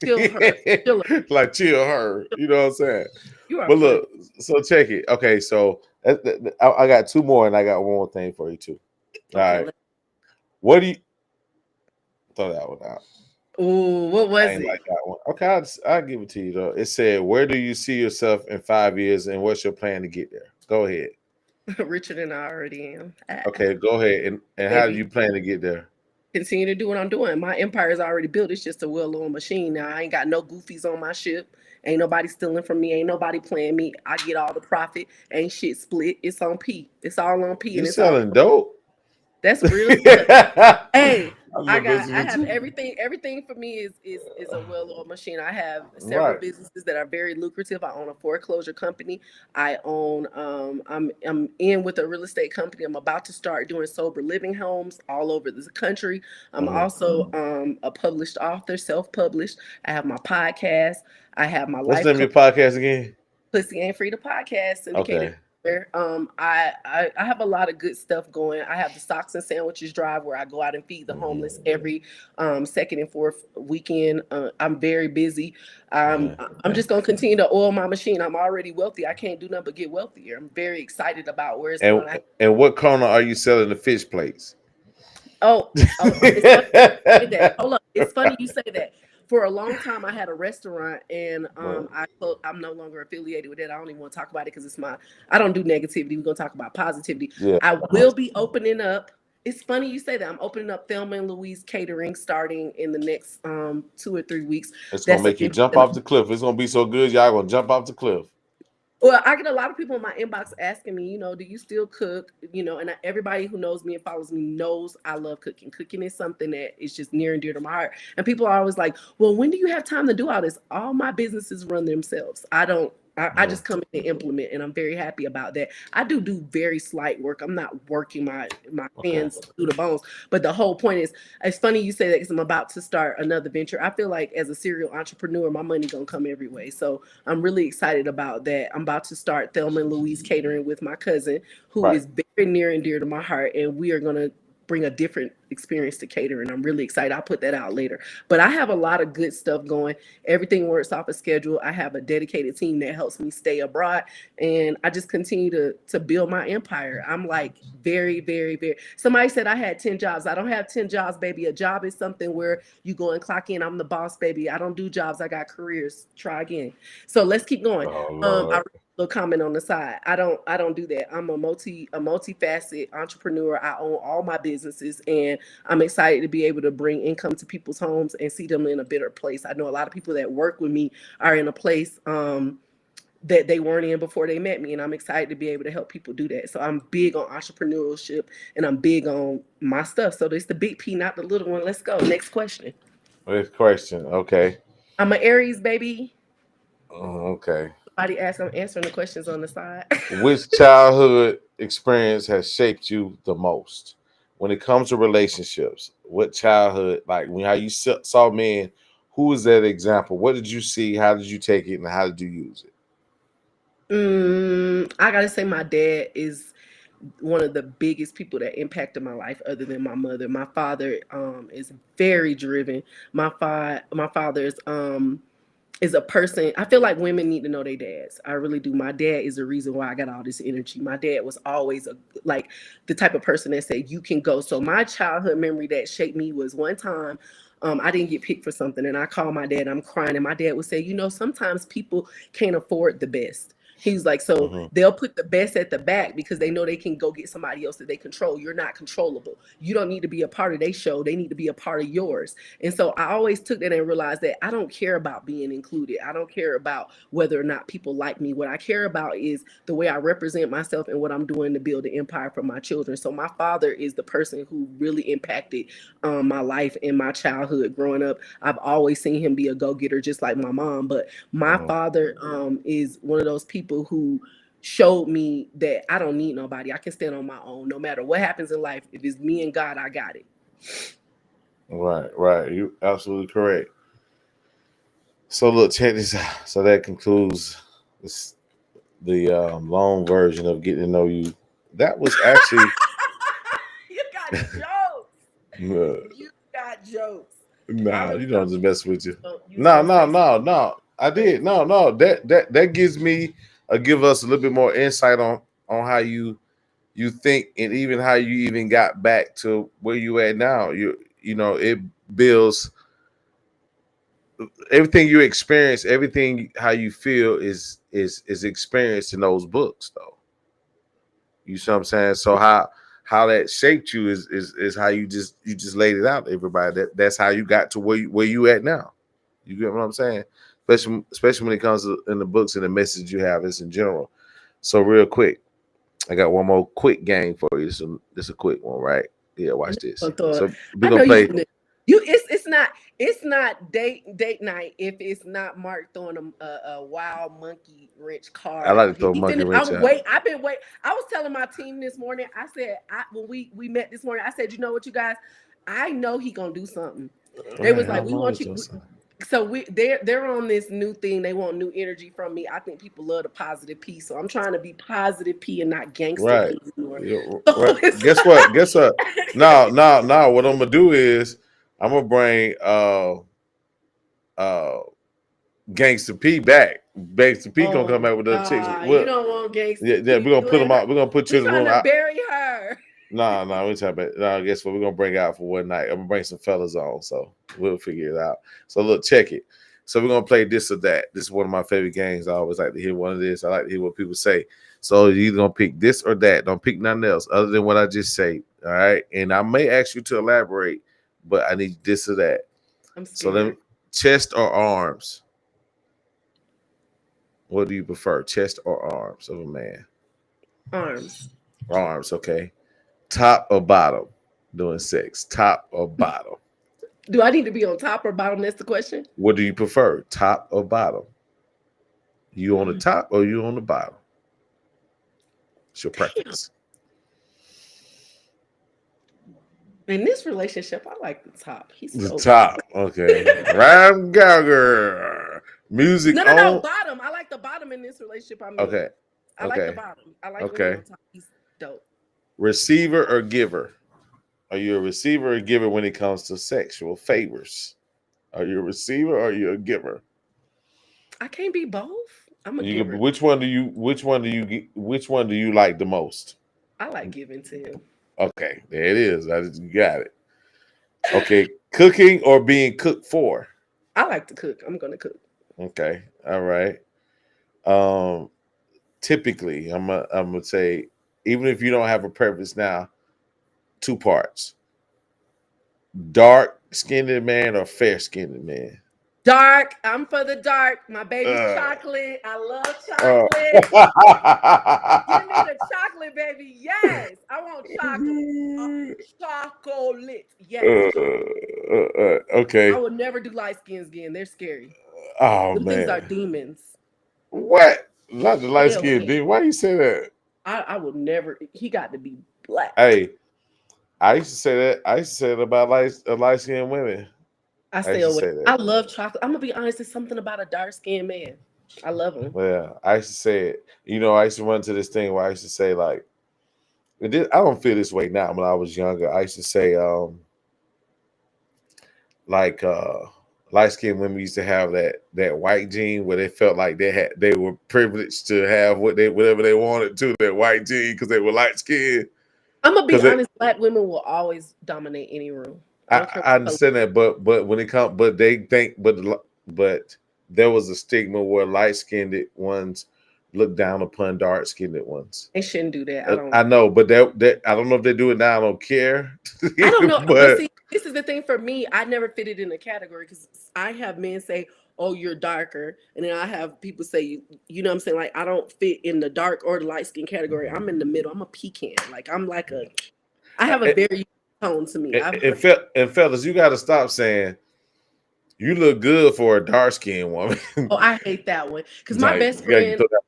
B: Kill her. Killer.
A: Like chill her. You know what I'm saying?
B: You are
A: But
B: funny.
A: look, so check it. Okay, so I got two more and I got one more thing for you too. All
B: Okay.
A: right. What do you throw that one out?
B: Oh, what
A: I
B: was
A: ain't
B: it?
A: like that one. Okay, I'll give it to you though. It said, "Where do you see yourself in 5 years, and what's your plan to get there?" Go ahead.
B: Richer than I already am.
A: Okay, go ahead. And how do
B: Baby,
A: you plan to get there?
B: continue to do what I'm doing. My empire is already built. It's just a well-oiled machine now. I ain't got no goofies on my ship. Ain't nobody stealing from me. Ain't nobody playing me. I get all the profit. Ain't shit split. It's on P. It's all on P,
A: You
B: and it's all.
A: selling dope?
B: That's real stuff.
A: I
B: Hey,
A: love
B: I
A: listening to
B: have
A: you.
B: everything. Everything for me is a well-oiled machine. I have several
A: Right.
B: businesses that are very lucrative. I own a foreclosure company. I own I'm in with a real estate company. I'm about to start doing sober living homes all over the country. I'm
A: Mhm.
B: also a published author, self-published. I have my podcast. I have my
A: What's the
B: life
A: name of
B: coach.
A: your podcast again?
B: Pussy Ain't Free, the podcast syndicated
A: Okay.
B: everywhere. I have a lot of good stuff going. I have the Socks and Sandwiches Drive where I go out and feed the
A: Mhm.
B: homeless every second and fourth weekend. I'm very busy.
A: Uh-huh.
B: I'm just gonna continue to oil my machine. I'm already wealthy. I can't do nothing but get wealthier. I'm very excited about where it's
A: And
B: going.
A: and what corner are you selling the fish plates?
B: Oh, it's funny you say that. Hold up, it's funny you say that. For a long time, I had a restaurant, and I'm no longer affiliated with it. I don't even want to talk about it because it's my. I don't do negativity. We're gonna talk about positivity.
A: Yeah.
B: I will be opening up. It's funny you say that. I'm opening up Thelma and Louise Catering starting in the next 2 or 3 weeks.
A: It's gonna
B: That's an
A: make you
B: event
A: jump
B: that
A: off the cliff. It's gonna be so good, y'all gonna jump off the cliff.
B: well, I get a lot of people in my inbox asking me, do you still cook? And everybody who knows me and follows me knows I love cooking. Cooking is something that is just near and dear to my heart. And people are always like, well, when do you have time to do all this? All my businesses run themselves. I just come in and implement, and I'm very happy about that. I do very slight work. I'm not working my
A: Okay.
B: hands through the bones. But the whole point is, it's funny you say that because I'm about to start another venture. I feel like as a serial entrepreneur, my money gonna come every way. So I'm really excited about that. I'm about to start Thelma and Louise Catering with my cousin, who
A: Right.
B: is very near and dear to my heart, and we are gonna bring a different experience to catering. I'm really excited. I'll put that out later. But I have a lot of good stuff going. Everything works off a schedule. I have a dedicated team that helps me stay abroad, and I just continue to build my empire. I'm like very, very, very. Somebody said I had 10 jobs. I don't have 10 jobs, baby. A job is something where you go and clock in. I'm the boss, baby. I don't do jobs. I got careers. Try again. So let's keep going.
A: Oh
B: I
A: Lord.
B: little comment on the side. I don't do that. I'm a multifaceted entrepreneur. I own all my businesses, and I'm excited to be able to bring income to people's homes and see them in a better place. I know a lot of people that work with me are in a place that they weren't in before they met me, and I'm excited to be able to help people do that. So I'm big on entrepreneurship, and I'm big on my stuff. So it's the big P, not the little one. Let's go. Next question.
A: Next question. Okay.
B: I'm an Aries, baby.
A: Okay.
B: Somebody asked, I'm answering the questions on the side.
A: Which childhood experience has shaped you the most? When it comes to relationships, what childhood, like when how you saw men, who was that example? What did you see? How did you take it, and how did you use it?
B: I gotta say, my dad is one of the biggest people that impacted my life, other than my mother. My father is very driven. My father is a person. I feel like women need to know their dads. I really do. My dad is the reason why I got all this energy. My dad was always like the type of person that said you can go. So my childhood memory that shaped me was one time I didn't get picked for something, and I called my dad. I'm crying, and my dad would say, sometimes people can't afford the best. He's like, so
A: Hmm.
B: they'll put the best at the back because they know they can go get somebody else that they control. You're not controllable. You don't need to be a part of their show. They need to be a part of yours. And so I always took that and realized that I don't care about being included. I don't care about whether or not people like me. What I care about is the way I represent myself and what I'm doing to build an empire for my children. So my father is the person who really impacted my life and my childhood growing up. I've always seen him be a go-getter just like my mom. But my
A: Hmm.
B: father is one of those people who showed me that I don't need nobody. I can stand on my own no matter what happens in life. If it's me and God, I got it.
A: Right, right. You absolutely correct. So look, check this out. So that concludes this, the long version of getting to know you. That was actually
B: You got jokes.
A: uh,
B: You got jokes. I
A: nah.
B: really
A: You know, I'm
B: thought
A: just messing with you.
B: you was
A: No,
B: gonna
A: no,
B: say something
A: no, no. I did.
B: crazy.
A: No, no. That gives me give us a little bit more insight on how you think and even how you even got back to where you at now. You know it builds everything you experience, everything how you feel is experienced in those books though. You see what I'm saying? So how that shaped you is how you just laid it out to everybody. That's how you got to where you at now. You get what I'm saying? Especially when it comes to in the books and the message you have is in general. So real quick, I got one more quick game for you. This a quick one, right? Yeah,
B: I know
A: watch
B: you
A: this.
B: gonna throw it.
A: So we're
B: I know
A: gonna
B: you
A: play.
B: finna. You it's not date night if it's not Mark throwing a wild monkey wrench
A: I
B: card
A: like to
B: out.
A: throw
B: He
A: monkey
B: finna.
A: wrench out.
B: I've been wait. I was telling my team this morning. I said when we met this morning. I said, you know what, you guys. I know he gonna do something. They was
A: Right,
B: like,
A: I'm
B: we want
A: always
B: you.
A: doing something.
B: So they're on this new thing. They want new energy from me. I think people love the positive P. So I'm trying to be positive P and not gangster
A: Right.
B: P anymore.
A: Yeah,
B: So
A: right.
B: it's
A: Guess what? Guess what? No, no, no. What I'm gonna do is I'm gonna bring uh Gangster P back. Gangster P gonna come
B: oh
A: back with the chicks.
B: God, you
A: What?
B: don't want
A: Yeah,
B: gangster
A: yeah.
B: P.
A: We're gonna
B: We
A: put them
B: let her.
A: out. We're gonna put you
B: We
A: in the
B: trying
A: room.
B: to bury her.
A: Nah, nah. We talking about. Nah, guess what? We're gonna bring out for one night. I'm gonna bring some fellas on, so we'll figure it out. So look, check it. So we're gonna play this or that. This is one of my favorite games. I always like to hear one of this. I like to hear what people say. So you're either gonna pick this or that. Don't pick nothing else other than what I just say. All right. And I may ask you to elaborate, but I need this or that.
B: I'm
A: So let me
B: scared.
A: chest or arms. What do you prefer, chest or arms of a man?
B: Arms.
A: Arms, okay. Top or bottom doing sex? Top or bottom?
B: Do I need to be on top or bottom? That's the question.
A: What do you prefer, top or bottom? You on the top or you on the bottom? It's your
B: Damn.
A: preference.
B: In this relationship, I like the top. He's
A: The
B: so
A: top. Okay. Ram Gallagher. Music
B: no,
A: on.
B: bottom. I like the bottom in this relationship I'm in.
A: Okay.
B: I like the
A: Okay.
B: bottom. I like when he
A: Okay.
B: on top. He's dope.
A: Receiver or giver? Are you a receiver or giver when it comes to sexual favors? Are you a receiver or are you a giver?
B: I can't be both. I'm a
A: You
B: giver.
A: which one do you like the most?
B: I like giving to him.
A: Okay, there it is. You got it. Okay, cooking or being cooked for?
B: I like to cook. I'm gonna cook.
A: Okay, all right. Um, typically, I'm gonna say even if you don't have a preference now, two parts: dark skinned man or fair skinned man.
B: Dark. I'm for the dark. My baby's
A: Uh,
B: chocolate. I love
A: uh,
B: chocolate. Give me the chocolate, baby. Yes. I want chocolate. Chocolate. Yes. I
A: okay.
B: will never do light skins again. They're scary.
A: Oh
B: Them things are
A: man,
B: demons.
A: what? Not the light
B: Hell
A: skin
B: yeah.
A: dude. Why you say that?
B: I will never. He got to be black.
A: Hey, I used to say that. I used to say it about light skinned women.
B: I
A: I
B: stay
A: used to
B: away.
A: say that.
B: I love chocolate. I'm gonna be honest. It's something about a dark skinned man. I love him.
A: Well, I used to say it. I used to run to this thing where I used to say like, I don't feel this way now. When I was younger, I used to say like light skinned women used to have that white gene where they felt like they were privileged to have whatever they wanted to that white gene because they were light skinned.
B: I'm gonna be
A: Because
B: honest. Black women will always dominate any room. I don't care
A: I
B: what color.
A: understand that, but when it comes, but they think, but there was a stigma where light skinned ones look down upon dark skinned ones.
B: They shouldn't do that. I don't.
A: I know, but that I don't know if they do it now. I don't care,
B: I don't know. But
A: but
B: see, this is the thing for me. I never fitted in a category because I have men say, "Oh, you're darker," and then I have people say, "You know what I'm saying?" Like I don't fit in the dark or the light skin category. I'm in the middle. I'm a pecan. Like I'm like a. I have a
A: it,
B: very tone to me. I've
A: and fellas, you got to stop saying you look good for a dark skinned woman.
B: oh I hate that one because
A: Like you got to throw that.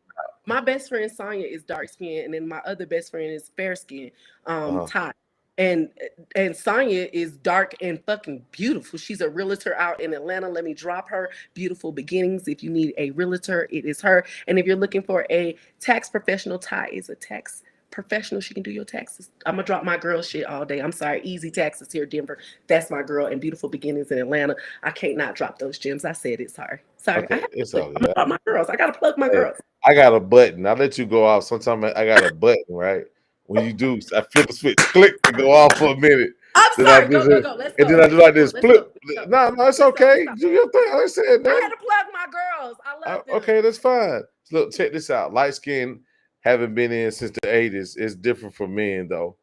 B: my best friend Sonya is dark skin, and then my other best friend is fair skin,
A: Uh-huh.
B: Ty. And Sonya is dark and fucking beautiful. She's a realtor out in Atlanta. Let me drop her beautiful beginnings. If you need a realtor, it is her. And if you're looking for a tax professional, Ty is a tax professional. She can do your taxes. I'm gonna drop my girl shit all day. I'm sorry, easy taxes here, Denver. That's my girl. And beautiful beginnings in Atlanta. I can't not drop those gems. I said it. Sorry, sorry. I
A: Okay,
B: have
A: it's
B: to.
A: all
B: I'm gonna
A: good.
B: drop my girls. I gotta plug my
A: Hey,
B: girls.
A: I got a button. I let you go off. Sometimes I got a button, right? When you do, I flip a switch, click, and go off for a minute.
B: I'm
A: Then I
B: sorry.
A: just
B: Go, go, go. Let's
A: and
B: go.
A: then I do
B: Let's
A: like
B: go.
A: this,
B: Let's
A: flip.
B: go. Let's go.
A: No, no, it's
B: Let's go.
A: okay.
B: Let's go.
A: Do your thing. I said
B: I
A: that.
B: had to plug my girls. I love them.
A: Okay, that's fine. Look, check this out. Light skin haven't been in since the 80s. It's different for men though.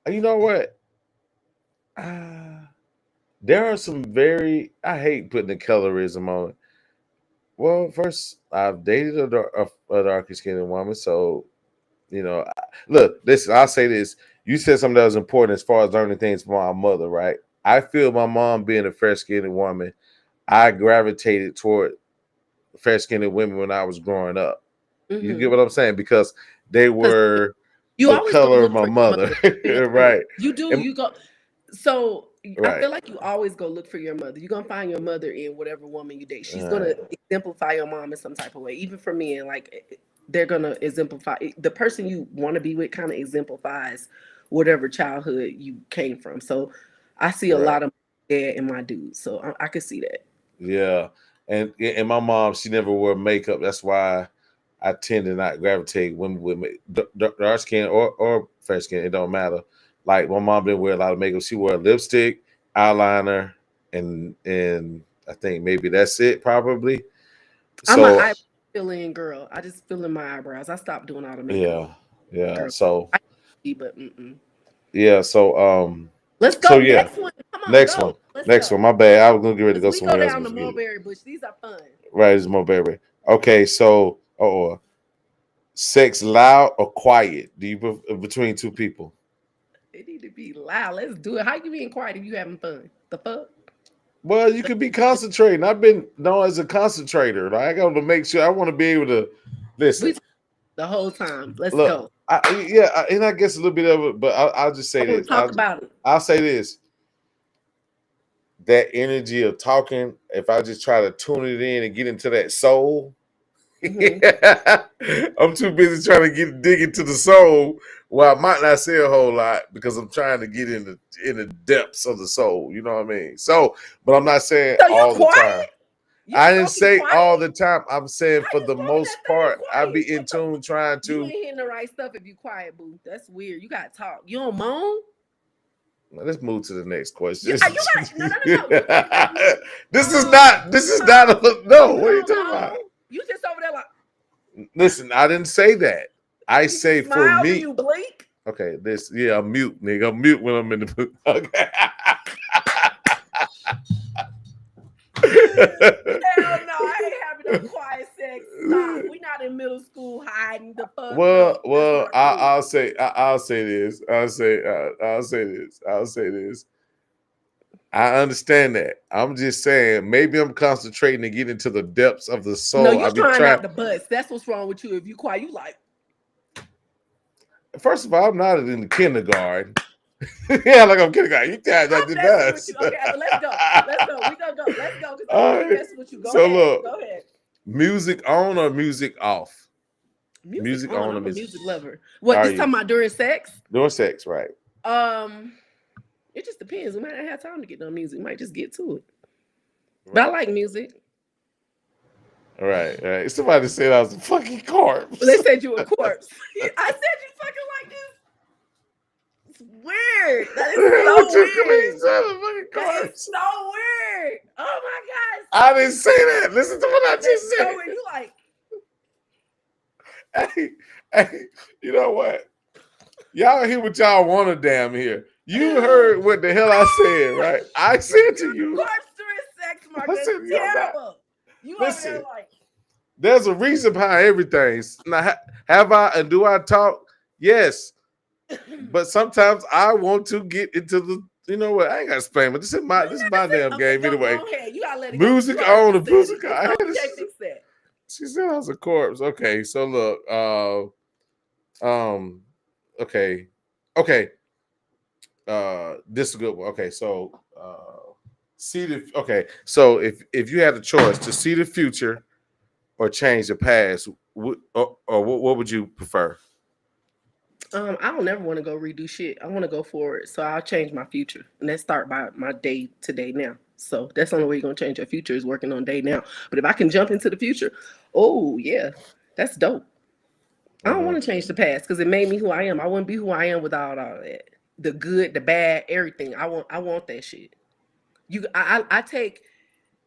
A: You know what? Uh, there are some very I hate putting the colorism on it. Well, first I've dated a darker skinned woman, so look, listen, I'll say this. You said something that was important as far as learning things from my mother, right? I feel my mom being a fair skinned woman, I gravitated toward fair skinned women when I was growing up. You get
B: Mm-hmm.
A: what I'm saying? Because they
B: Because
A: were
B: you
A: the
B: always go
A: color of
B: look
A: my
B: for your
A: mother.
B: mother. For your mother.
A: Right.
B: You do.
A: And,
B: You go. So I
A: right.
B: feel like you always go look for your mother. You're gonna find your mother in whatever woman you date. She's
A: Uh,
B: gonna exemplify your mom in some type of way. Even for me, and like they're gonna exemplify the person you want to be with. Kind of exemplifies whatever childhood you came from. So I see a
A: right.
B: lot of dad in my dudes. So I can see that.
A: Yeah. And my mom, she never wore makeup. That's why I tend to not gravitate women with dark skin or fair skin. It don't matter. Like my mom didn't wear a lot of makeup. She wore lipstick, eyeliner, and I think maybe that's it probably.
B: I'm an
A: So
B: eye fill in girl. I just fill in my eyebrows. I stopped doing all the makeup.
A: yeah, yeah.
B: Girl,
A: So
B: I see, but
A: yeah, so
B: let's
A: so
B: go.
A: yeah.
B: Next one. Come on,
A: Next
B: go.
A: one.
B: Let's
A: Next
B: go.
A: one. My bad. I was gonna get ready to
B: Cause
A: go
B: we go
A: somewhere else,
B: down
A: but
B: the
A: forget it.
B: mulberry bush. These are fun.
A: Right, it's more baby. Okay, so sex loud or quiet? Do you between two people?
B: They need to be loud. Let's do it. How you being quiet if you having fun? The fuck?
A: Well, you could be concentrating. I've been known as a concentrator. Like I got to make sure I want to be able to
B: We
A: listen.
B: talk the whole time. Let's
A: Look,
B: go.
A: and I guess a little bit of it, but I'll just
B: I
A: say
B: want
A: this.
B: to talk about it.
A: I'll say this. That energy of talking, if I just try to tune it in and get into that soul,
B: Hmm.
A: I'm too busy trying to dig into the soul. Well, I might not say a whole lot because I'm trying to get in the depths of the soul. You know what I mean? So, but I'm not saying
B: So you
A: all the
B: quiet?
A: time.
B: You
A: I didn't
B: smoking
A: say
B: quiet?
A: all the time. I'm saying
B: How
A: for
B: you
A: the
B: smoking
A: most
B: that thing
A: part, I
B: quiet?
A: be in
B: What the?
A: tune trying
B: You
A: to.
B: ain't hitting the right stuff if you quiet, boo. That's weird. You gotta talk. You don't moan.
A: Let's move to the next
B: You,
A: question.
B: you got no. You just got
A: This is
B: um
A: not. This is not.
B: so
A: No.
B: you
A: What are you
B: don't
A: talking
B: know.
A: about?
B: You just over there like
A: Listen, I didn't say that. I
B: you
A: say for
B: smile and
A: me.
B: you blink.
A: Okay, I'm mute, nigga. I'm mute when I'm in the mood. Okay.
B: Hell no, I ain't having no quiet sex. Stop. We not in middle school hiding the fuck up. That's
A: well,
B: not cool.
A: I'll say this. I'll say this. I understand that. I'm just saying, maybe I'm concentrating to get into the depths of the
B: No,
A: soul.
B: you
A: I be
B: trying
A: trying.
B: not to bust. That's what's wrong with you. If you quiet, you like.
A: First of all, I'm not in the kindergarten. Yeah, like I'm kindergarten. You can't
B: I'm
A: that the
B: messing with you.
A: best.
B: Okay, let's go. Let's go. We gonna go. Let's go because
A: All
B: I'm
A: right.
B: messing with you. Go
A: So
B: ahead.
A: look,
B: Go ahead.
A: music on or music off?
B: Music
A: Music
B: on.
A: on or
B: I'm a
A: music?
B: music lover. What
A: Are
B: this
A: you
B: talking about during sex?
A: doing sex right?
B: Um, it just depends. We might not have time to get no music. We might just get to it. But I
A: Right.
B: like music.
A: Right, right. Somebody said I was a fucking corpse.
B: They said you a corpse. I said you fucking like this. It's weird. That is
A: What
B: so
A: you mean,
B: weird.
A: son? A fucking
B: That is
A: corpse?
B: so weird. Oh my god,
A: I didn't say that. Listen to what I
B: that's
A: just
B: so weird.
A: said.
B: You like
A: Hey, hey, you know what? Y'all hear what y'all want to damn hear. You heard what the hell I said, right? I said to
B: you're a
A: you,
B: corpse during sex, Mark.
A: I
B: That's
A: said to you, I'm not.
B: terrible. You over there
A: Listen,
B: like
A: there's a reason behind everything. Now, have I and do I talk? Yes, but sometimes I want to get into the. You know what? I ain't got to explain, but
B: you
A: this is
B: never
A: my
B: said
A: damn
B: okay,
A: game
B: go
A: anyway.
B: go ahead. You gotta let it go because you
A: Music
B: already
A: on the
B: just said it.
A: music.
B: It's no, you can't fix that.
A: She said I was a corpse. Okay, so look. Um. Okay. Okay. This is a good one. Okay, so see the. Okay, so if you had a choice to see the future or change the past, or what would you prefer?
B: I don't never want to go redo shit. I want to go forward. So I'll change my future. And let's start by my day to day now. So that's the only way you're gonna change your future is working on day now. But if I can jump into the future, oh yeah, that's dope. I don't
A: Mm-hmm.
B: want to change the past because it made me who I am. I wouldn't be who I am without all that. The good, the bad, everything. I want that shit. I take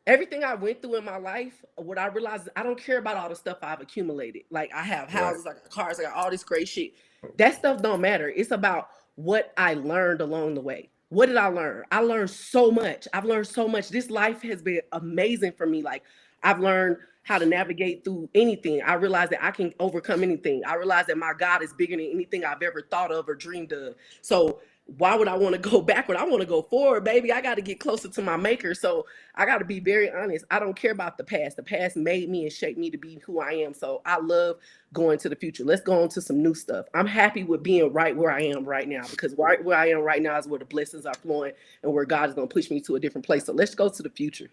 B: everything I went through in my life, what I realized is I don't care about all the stuff I've accumulated. Like I have
A: Right.
B: houses, I got cars, I got all this great shit. That stuff don't matter. It's about what I learned along the way. What did I learn? I learned so much. I've learned so much. This life has been amazing for me. Like I've learned how to navigate through anything. I realized that I can overcome anything. I realized that my God is bigger than anything I've ever thought of or dreamed of. So why would I want to go backward? I want to go forward, baby. I got to get closer to my maker. So I got to be very honest. I don't care about the past. The past made me and shaped me to be who I am. So I love going to the future. Let's go on to some new stuff. I'm happy with being right where I am right now because right where I am right now is where the blessings are flowing and where God is going to push me to a different place. So let's go to the future.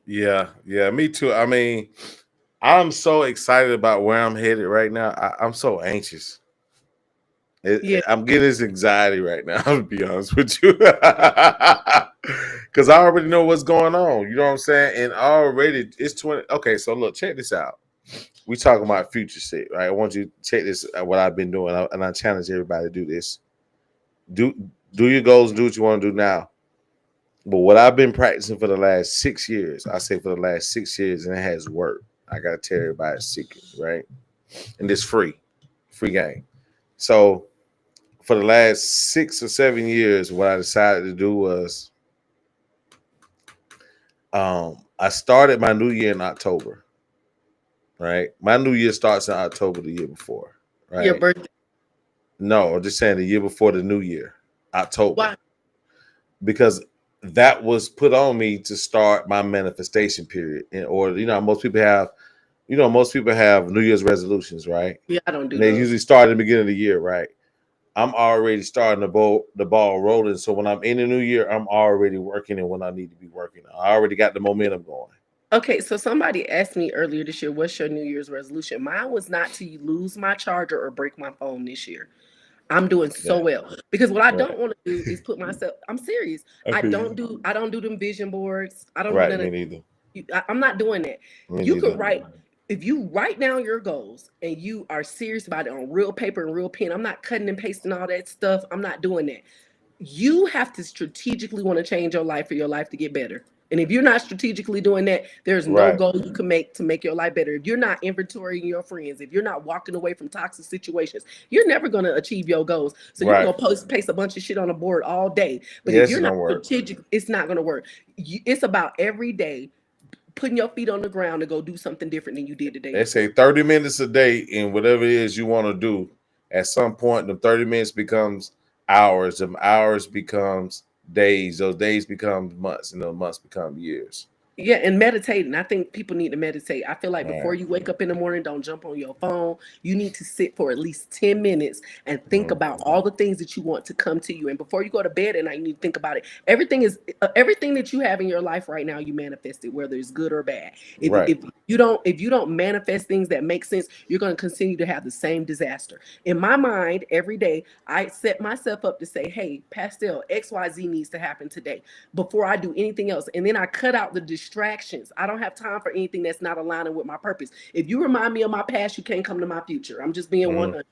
A: Yeah, yeah, me too. I mean, I'm so excited about where I'm headed right now. I'm so anxious.
B: Yeah.
A: I'm getting this anxiety right now. To be honest with you, because I already know what's going on. You know what I'm saying? And already it's 20. Okay, so look, check this out. We talking about future shit, right? I want you to check this. What I've been doing, and I challenge everybody to do this. Do do your goals. Do what you want to do now. But what I've been practicing for the last 6 years, I say for the last 6 years, and it has worked. I gotta tell everybody it's secret, right? And it's free game. So for the last 6 or 7 years, what I decided to do was I started my new year in October, right? My new year starts in October the year before,
B: Your
A: right?
B: birthday.
A: No, I'm just saying the year before the new year, October.
B: Why?
A: Because that was put on me to start my manifestation period. In order, most people have New Year's resolutions, right?
B: Yeah, I don't do
A: And they
B: those.
A: usually start at the beginning of the year, right? I'm already starting the ball rolling. So when I'm in the new year, I'm already working and when I need to be working. I already got the momentum going.
B: Okay, so somebody asked me earlier this year, what's your New Year's resolution? Mine was not to lose my charger or break my phone this year. I'm doing so
A: Yeah.
B: well because what I
A: Right.
B: don't want to do is put myself. I'm serious.
A: I feel you.
B: I don't do them vision boards. I don't do
A: Right.
B: none
A: Me
B: of.
A: neither.
B: I'm not doing that.
A: Me
B: You can
A: neither.
B: write if you write down your goals and you are serious about it on real paper and real pen. I'm not cutting and pasting all that stuff. I'm not doing that. You have to strategically want to change your life for your life to get better. And if you're not strategically doing that, there's no
A: Right.
B: goal you can make to make your life better. If you're not inventorying your friends, if you're not walking away from toxic situations, you're never going to achieve your goals. So you can
A: Right.
B: go paste a bunch of shit on a board all day, but if
A: Yes,
B: you're
A: it's
B: not
A: gonna work.
B: strategic, it's not going to work. It's about every day putting your feet on the ground to go do something different than you did the day
A: They say
B: before.
A: 30 minutes a day in whatever it is you want to do. At some point, the 30 minutes becomes hours. Them hours becomes days. Those days become months, and those months become years.
B: Yeah, and meditating. I think people need to meditate. I feel like before
A: Right.
B: you wake up in the morning, don't jump on your phone. You need to sit for at least 10 minutes and think
A: Mhm.
B: about all the things that you want to come to you. And before you go to bed at night, you need to think about it. Everything that you have in your life right now, you manifest it, whether it's good or bad.
A: Right.
B: If you don't manifest things that make sense, you're going to continue to have the same disaster. In my mind, every day, I set myself up to say, hey, Pastel, XYZ needs to happen today before I do anything else. And then I cut out the distractions. I don't have time for anything that's not aligning with my purpose. If you remind me of my past, you can't come to my future. I'm just being
A: Mhm.
B: 100.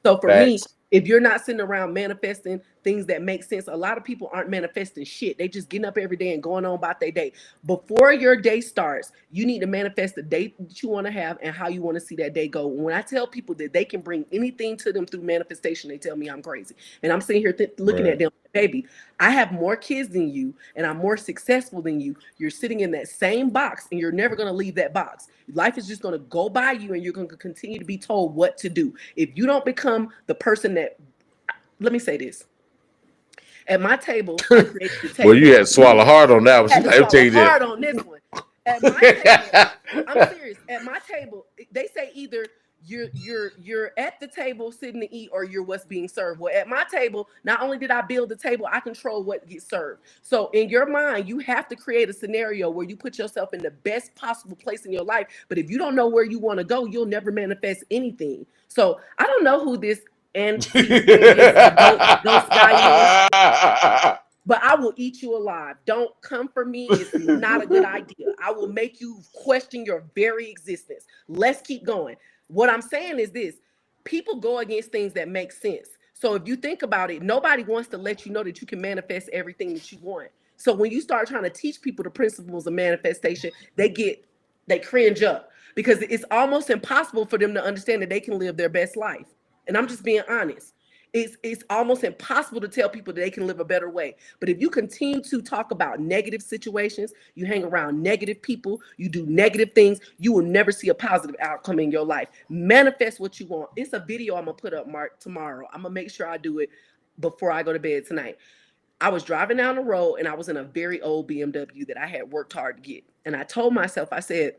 B: So for me,
A: Facts.
B: if you're not sitting around manifesting things that make sense, a lot of people aren't manifesting shit. They just getting up every day and going on about their day. Before your day starts, you need to manifest the day that you want to have and how you want to see that day go. When I tell people that they can bring anything to them through manifestation, they tell me I'm crazy. And I'm sitting here looking at
A: Right.
B: them, baby, I have more kids than you and I'm more successful than you. You're sitting in that same box and you're never going to leave that box. Life is just going to go by you and you're going to continue to be told what to do. If you don't become the person that, let me say this, at my table, I created the
A: Well, you
B: table.
A: had to swallow hard on that one.
B: I had
A: She's
B: to
A: like, I'll tell
B: swallow
A: you this.
B: hard on this one. At my table, I'm serious. At my table, they say either you're at the table sitting to eat or you're what's being served. Well, at my table, not only did I build the table, I control what gets served. So in your mind, you have to create a scenario where you put yourself in the best possible place in your life. But if you don't know where you want to go, you'll never manifest anything. So I don't know who this anti-focus ghost guy is, but I will eat you alive. Don't come for me. It's not a good idea. I will make you question your very existence. Let's keep going. What I'm saying is this: people go against things that make sense. So if you think about it, nobody wants to let you know that you can manifest everything that you want. So when you start trying to teach people the principles of manifestation, they cringe up because it's almost impossible for them to understand that they can live their best life. And I'm just being honest. It's almost impossible to tell people that they can live a better way. But if you continue to talk about negative situations, you hang around negative people, you do negative things, you will never see a positive outcome in your life. Manifest what you want. It's a video I'm gonna put up, Mark, tomorrow. I'm gonna make sure I do it before I go to bed tonight. I was driving down the road and I was in a very old BMW that I had worked hard to get. And I told myself, I said,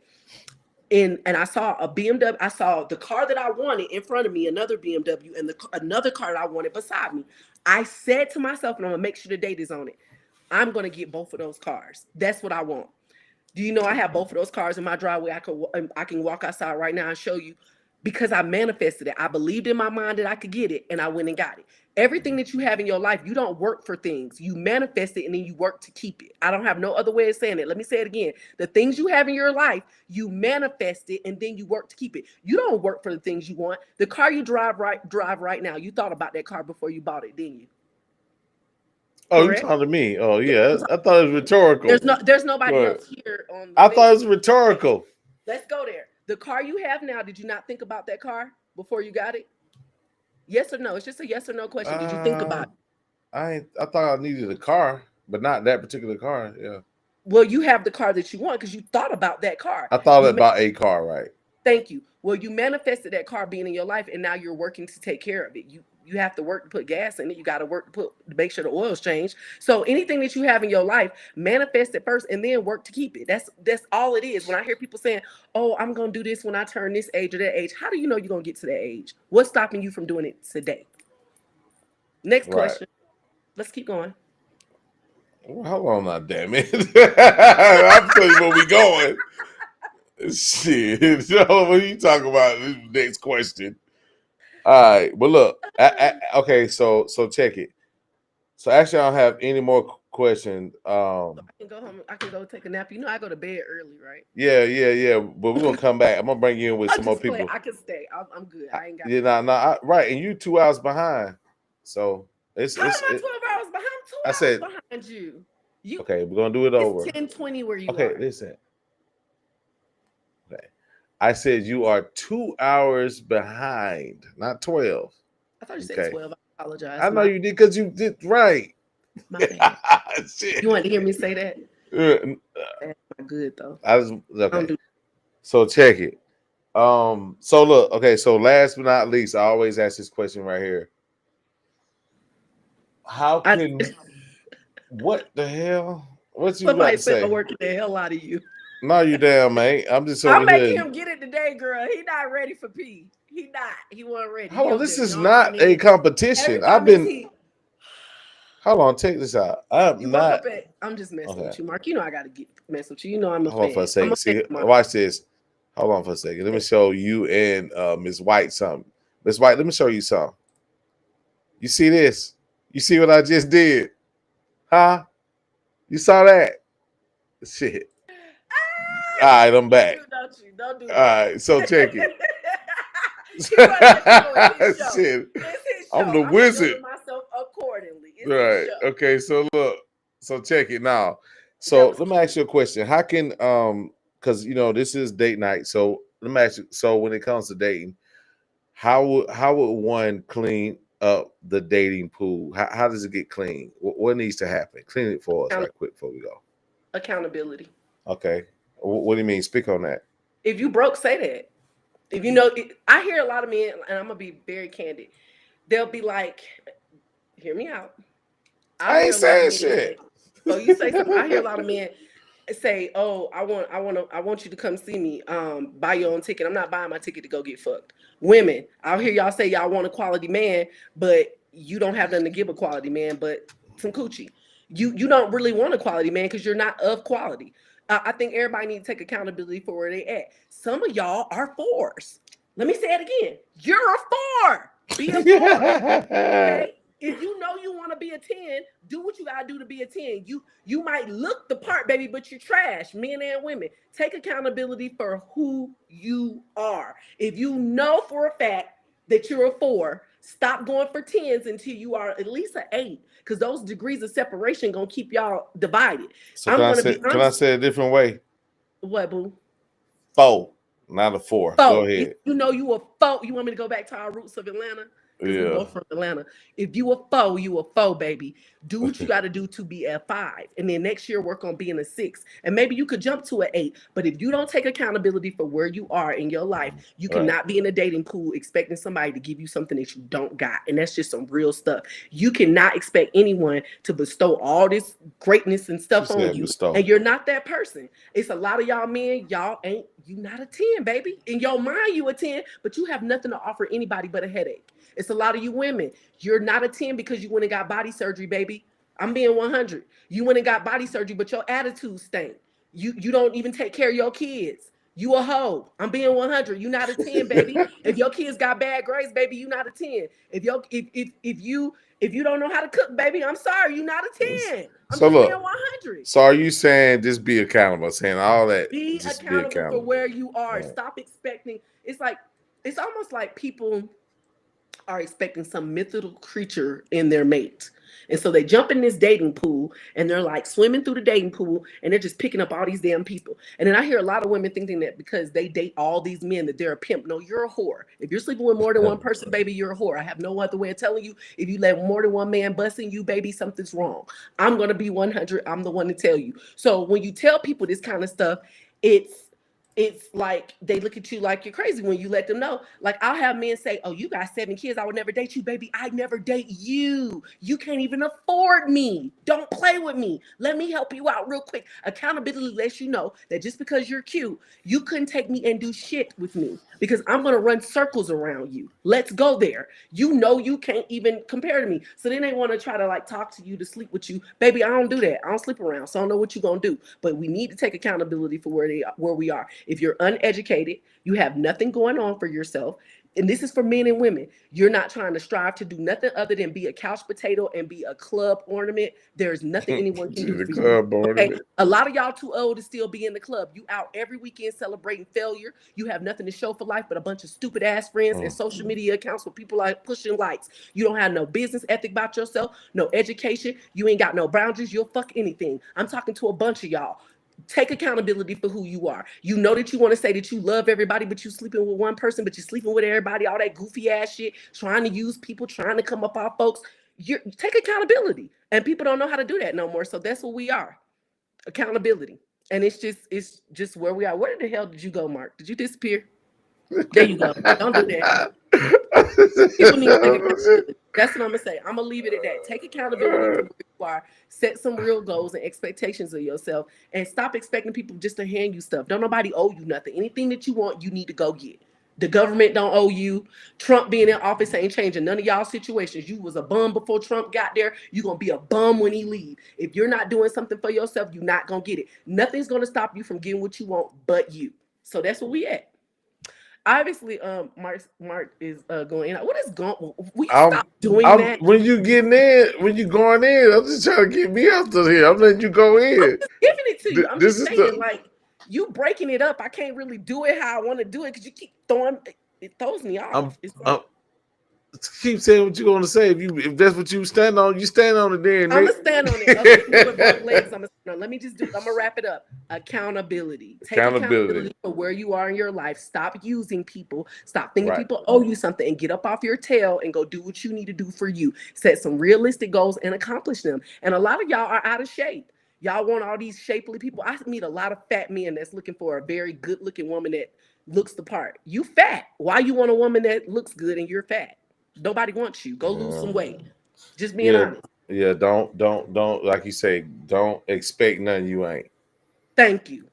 B: and I saw a BMW. I saw the car that I wanted in front of me, another BMW, and another car that I wanted beside me. I said to myself, and I'm gonna make sure the date is on it. I'm gonna get both of those cars. That's what I want. Do you know I have both of those cars in my driveway? I can walk outside right now and show you because I manifested it. I believed in my mind that I could get it, and I went and got it. Everything that you have in your life, you don't work for things. You manifest it, and then you work to keep it. I don't have no other way of saying it. Let me say it again. The things you have in your life, you manifest it, and then you work to keep it. You don't work for the things you want. The car you drive right now, you thought about that car before you bought it, didn't you?
A: Oh, you
B: Correct?
A: talking to me? Oh,
B: Yeah,
A: yeah.
B: I'm
A: I thought it was rhetorical.
B: there's nobody
A: Go ahead.
B: else here on the
A: I thought
B: thing.
A: it was rhetorical.
B: Let's go there. The car you have now, did you not think about that car before you got it? Yes or no? It's just a yes or no question. Did you think about
A: Uh,
B: it?
A: I thought I needed a car, but not that particular car. Yeah,
B: Well, you have the car that you want because you thought about that car.
A: I thought
B: You
A: about a car, right?
B: thank you. Well, you manifested that car being in your life, and now you're working to take care of it. you have to work to put gas in it. You got to work to make sure the oil's changed. So anything that you have in your life, manifest it first and then work to keep it. That's all it is. When I hear people saying, "Oh, I'm gonna do this when I turn this age or that age," how do you know you're gonna get to that age? What's stopping you from doing it today? Next
A: Right.
B: question. Let's keep going.
A: Well, hold on now, damn it. I'm telling you where we going. Shit. So what are you talking about? This next question. All right. But look, okay, so check it. So actually I don't have any more questions.
B: So I can go home. I can go take a nap. You know, I go to bed early, right?
A: Yeah. But we're gonna come back. I'm gonna bring you in with
B: I
A: some more
B: just play.
A: people.
B: I can stay. I'm good. I ain't got.
A: Yeah, right, and you 2 hours behind. So
B: How am I
A: it,
B: 12 hours behind? I'm
A: I said,
B: 2 hours behind you. You.
A: okay, we're gonna do it
B: It's
A: over.
B: 10:20 where you
A: Okay,
B: are.
A: listen. Okay. I said you are 2 hours behind, not 12.
B: I thought you said
A: Okay.
B: 12. I apologize.
A: I know you did because you did right.
B: My bad.
A: Shit.
B: You wanted to hear me say that?
A: Uh,
B: That's not good though.
A: I was
B: I don't
A: okay.
B: do.
A: So check it. So look, okay, so last but not least, I always ask this question right here. How
B: I
A: can what the hell? What you got
B: somebody
A: to
B: said I'm
A: say?
B: working the hell out of you.
A: No, you damn mate. I'm just over
B: I'm making
A: here.
B: him get it today, girl. He not ready for P. He not. He wasn't ready. He
A: Hold on,
B: over
A: this
B: there
A: is
B: yawning
A: not a
B: in. Every
A: competition. I've
B: time it's
A: been
B: he,
A: hold on, check this out. I'm
B: you woke
A: not
B: up at. I'm just messing
A: okay.
B: with you, Mark. You know I gotta get mess with you. You know I'm a
A: Hold on for a
B: fan. I'm
A: second.
B: a fan,
A: See,
B: Mark.
A: watch this. Hold on for a second. Let me show you and Miss White something. Miss White, let me show you something. You see this? You see what I just did? Huh? You saw that? Shit. All right, I'm
B: You
A: back.
B: do, don't you? Don't do
A: All
B: that.
A: right, so check it.
B: He running the show. It's his show.
A: Shit.
B: It's his
A: I'm
B: show.
A: the
B: I'm
A: wizard.
B: handling myself accordingly. It's his
A: Right.
B: show.
A: Okay. So look. So check it now.
B: That
A: So
B: was
A: let me
B: cute.
A: ask you a question. How can because this is date night. So let me ask you. So when it comes to dating, how would one clean up the dating pool? How does it get clean? What needs to happen? Clean it for us
B: Account-
A: right quick before we go.
B: accountability.
A: Okay. What do you mean? Speak on that.
B: If you broke, say that. If you know, I hear a lot of men, and I'm gonna be very candid. They'll be like, "Hear me out." I
A: I
B: hear
A: ain't
B: a lot of
A: saying
B: men
A: shit.
B: say, "Oh, you say something." I hear a lot of men say, "Oh, I want you to come see me. Buy your own ticket. I'm not buying my ticket to go get fucked." Women, I'll hear y'all say y'all want a quality man, but you don't have nothing to give a quality man, but some coochie. You don't really want a quality man because you're not of quality. I think everybody needs to take accountability for where they at. Some of y'all are fours. Let me say it again. You're a four. Be a four. Okay. If you know you want to be a 10, do what you gotta do to be a 10. You might look the part, baby, but you're trash, men and women. Take accountability for who you are. If you know for a fact that you're a four, stop going for tens until you are at least an eight. Because those degrees of separation gonna keep y'all divided.
A: So
B: I'm gonna be
A: can I say a different way?
B: what, boo?
A: Four, not a four. Go
B: Foe.
A: ahead.
B: You know you a foe. You want me to go back to our roots of Atlanta? Because we
A: Yeah.
B: both from Atlanta. If you a foe, you a foe, baby. Do what you got to do to be a five. And then next year work on being a six. And maybe you could jump to an eight. But if you don't take accountability for where you are in your life, you
A: Right.
B: cannot be in a dating pool expecting somebody to give you something that you don't got. And that's just some real stuff. You cannot expect anyone to bestow all this greatness and
A: She
B: stuff on
A: said
B: you.
A: bestow.
B: And you're not that person. It's a lot of y'all men, y'all ain't, you not a 10, baby. In your mind, you a 10, but you have nothing to offer anybody but a headache. It's a lot of you women. You're not a 10 because you went and got body surgery, baby. I'm being 100. You went and got body surgery, but your attitude stank. You don't even take care of your kids. You a hoe. I'm being 100. You not a 10, baby. If your kids got bad grades, baby, you not a 10. If you don't know how to cook, baby, I'm sorry, you not a 10. I'm
A: So
B: just being
A: look.
B: 100.
A: So are you saying just be accountable? Saying all that,
B: Be
A: just be
B: accountable for
A: accountable.
B: where you are.
A: Right.
B: Stop expecting. It's almost like people are expecting some mythical creature in their mate. And so they jump in this dating pool and they're like swimming through the dating pool and they're just picking up all these damn people. And then I hear a lot of women thinking that because they date all these men that they're a pimp. No, you're a whore. If you're sleeping with more than one person, baby, you're a whore. I have no other way of telling you. If you let more than one man bust in you, baby, something's wrong. I'm going to be 100. I'm the one to tell you. So when you tell people this kind of stuff, it's it's like they look at you like you're crazy when you let them know. Like I'll have men say, "Oh, you got 7 kids. I would never date you, baby. I never date you. You can't even afford me. Don't play with me. Let me help you out real quick." Accountability lets you know that just because you're cute, you couldn't take me and do shit with me because I'm gonna run circles around you. Let's go there. You know you can't even compare to me. So then they want to try to like talk to you to sleep with you, baby. I don't do that. I don't sleep around, so I don't know what you're gonna do. But we need to take accountability for where we are. If you're uneducated, you have nothing going on for yourself. And this is for men and women. You're not trying to strive to do nothing other than be a couch potato and be a club ornament. There's nothing anyone can do
A: The
B: for you.
A: club
B: Okay.
A: ornament.
B: A lot of y'all too old to still be in the club. You out every weekend celebrating failure. You have nothing to show for life but a bunch of stupid ass friends and
A: Mm.
B: social media accounts where people are pushing likes. You don't have no business ethic about yourself, no education. You ain't got no boundaries. You'll fuck anything. I'm talking to a bunch of y'all. Take accountability for who you are. You know that you want to say that you love everybody, but you sleeping with one person, but you sleeping with everybody, all that goofy ass shit, trying to use people, trying to come up off folks. You take accountability. And people don't know how to do that no more. So that's what we are. Accountability. And it's just where we are. Where the hell did you go, Mark? Did you disappear? There you go. Don't do that. People need to take accountability. That's what I'm gonna say. I'm gonna leave it at that. Take accountability for where you are. Set some real goals and expectations of yourself, and stop expecting people just to hand you stuff. Don't nobody owe you nothing. Anything that you want, you need to go get. The government don't owe you. Trump being in office ain't changing none of y'all situations. You was a bum before Trump got there. You gonna be a bum when he leave. If you're not doing something for yourself, you're not gonna get it. Nothing's gonna stop you from getting what you want, but you. So that's where we at. Obviously, Mark is going in. What is going? Will you
A: I'm,
B: stop doing
A: I'm
B: that?
A: when you getting in, when you going in, I'm just trying to get me out of here. I'm letting you go
B: I'm
A: in.
B: just giving it to you. I'm
A: This
B: just
A: is
B: saying,
A: the
B: like you breaking it up. I can't really do it how I want to do it because you keep throwing. It throws me
A: I'm,
B: off. It's like
A: I'm keep saying what you're gonna say. If that's what you stand on, you stand on it then,
B: I'm
A: Nick.
B: gonna stand on it. Okay, even with both legs, I'm gonna stand on. Let me just do. I'm gonna wrap it up. Accountability. Take
A: Accountability.
B: accountability for where you are in your life. Stop using people. Stop thinking
A: Right.
B: people owe you something, and get up off your tail and go do what you need to do for you. Set some realistic goals and accomplish them. And a lot of y'all are out of shape. Y'all want all these shapely people. I meet a lot of fat men that's looking for a very good looking woman that looks the part. You fat. Why you want a woman that looks good and you're fat? Nobody wants you. Go lose
A: Yeah.
B: some weight. Just being
A: Yeah.
B: honest.
A: Yeah. Don't like you say. Don't expect nothing you ain't.
B: Thank you.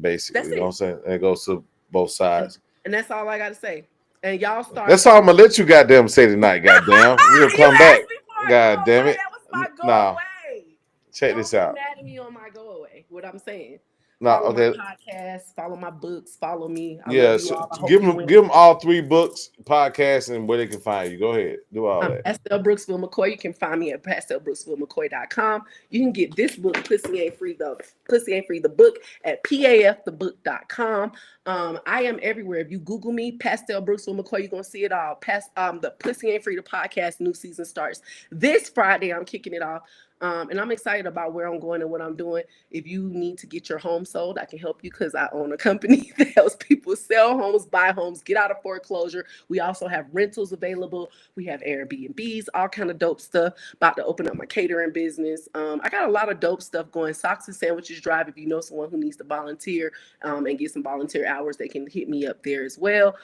A: Basically,
B: That's
A: you know what I'm
B: it.
A: saying. It goes to both
B: And,
A: sides.
B: and that's all I got to say. And y'all start
A: That's all I'm
B: following.
A: gonna let you goddamn say tonight. Goddamn, we're gonna
B: You
A: come back.
B: asked me for a go
A: God damn
B: away.
A: it.
B: That was my go
A: Nah,
B: away.
A: check
B: Don't
A: this
B: get
A: out.
B: mad at me on my go away. What I'm saying.
A: Nah,
B: Follow my
A: okay.
B: podcast. Follow my books. Follow me. I love
A: Yeah,
B: you
A: so
B: all. I hope you win.
A: give them all three books, podcasts, and where they can find you. Go ahead, do all
B: I'm
A: that.
B: Pastel Brooksville McCoy. You can find me at pastelbrooksvillemccoy.com. You can get this book, Pussy Ain't Free, the book at pafthebook.com. I am everywhere. If you Google me, Pastel Brooksville McCoy, you're gonna see it all. The Pussy Ain't Free, the podcast, new season starts this Friday. I'm kicking it off. And I'm excited about where I'm going and what I'm doing. If you need to get your home sold, I can help you because I own a company that helps people sell homes, buy homes, get out of foreclosure. We also have rentals available. We have Airbnbs, all kind of dope stuff. About to open up my catering business. I got a lot of dope stuff going. Socks and Sandwiches Drive. If you know someone who needs to volunteer and get some volunteer hours, they can hit me up there as well.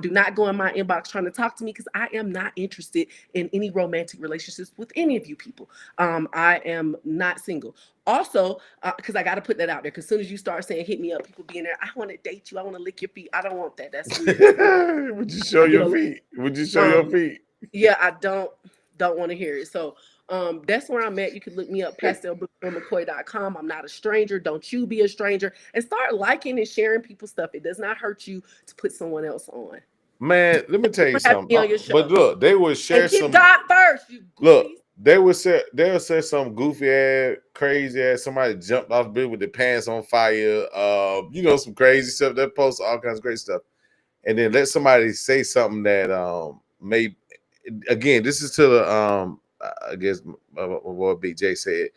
B: Do not go in my inbox trying to talk to me because I am not interested in any romantic relationships with any of you people. I am not single. Also, because I got to put that out there. Because as soon as you start saying hit me up, people be in there. I want to date you. I want to lick your feet. I don't want that. That's weird.
A: Would you show
B: I get
A: your
B: a
A: feet? Would you show your
B: um
A: feet?
B: yeah, I don't want to hear it. So that's where I'm at. You can look me up, pastelbrooksmccoy.com. I'm not a stranger. Don't you be a stranger. And start liking and sharing people's stuff. It does not hurt you to put someone else on.
A: Man, let me tell you
B: For having
A: something.
B: me on your
A: But
B: show.
A: look, they would
B: And
A: share
B: keep
A: some.
B: God first, you
A: Look,
B: goofies.
A: they'll say some goofy ass, crazy ass. Somebody jumped off the bridge with their pants on fire. Some crazy stuff. They post all kinds of great stuff, and then let somebody say something that may. Again, this is to the I guess my boy Big J said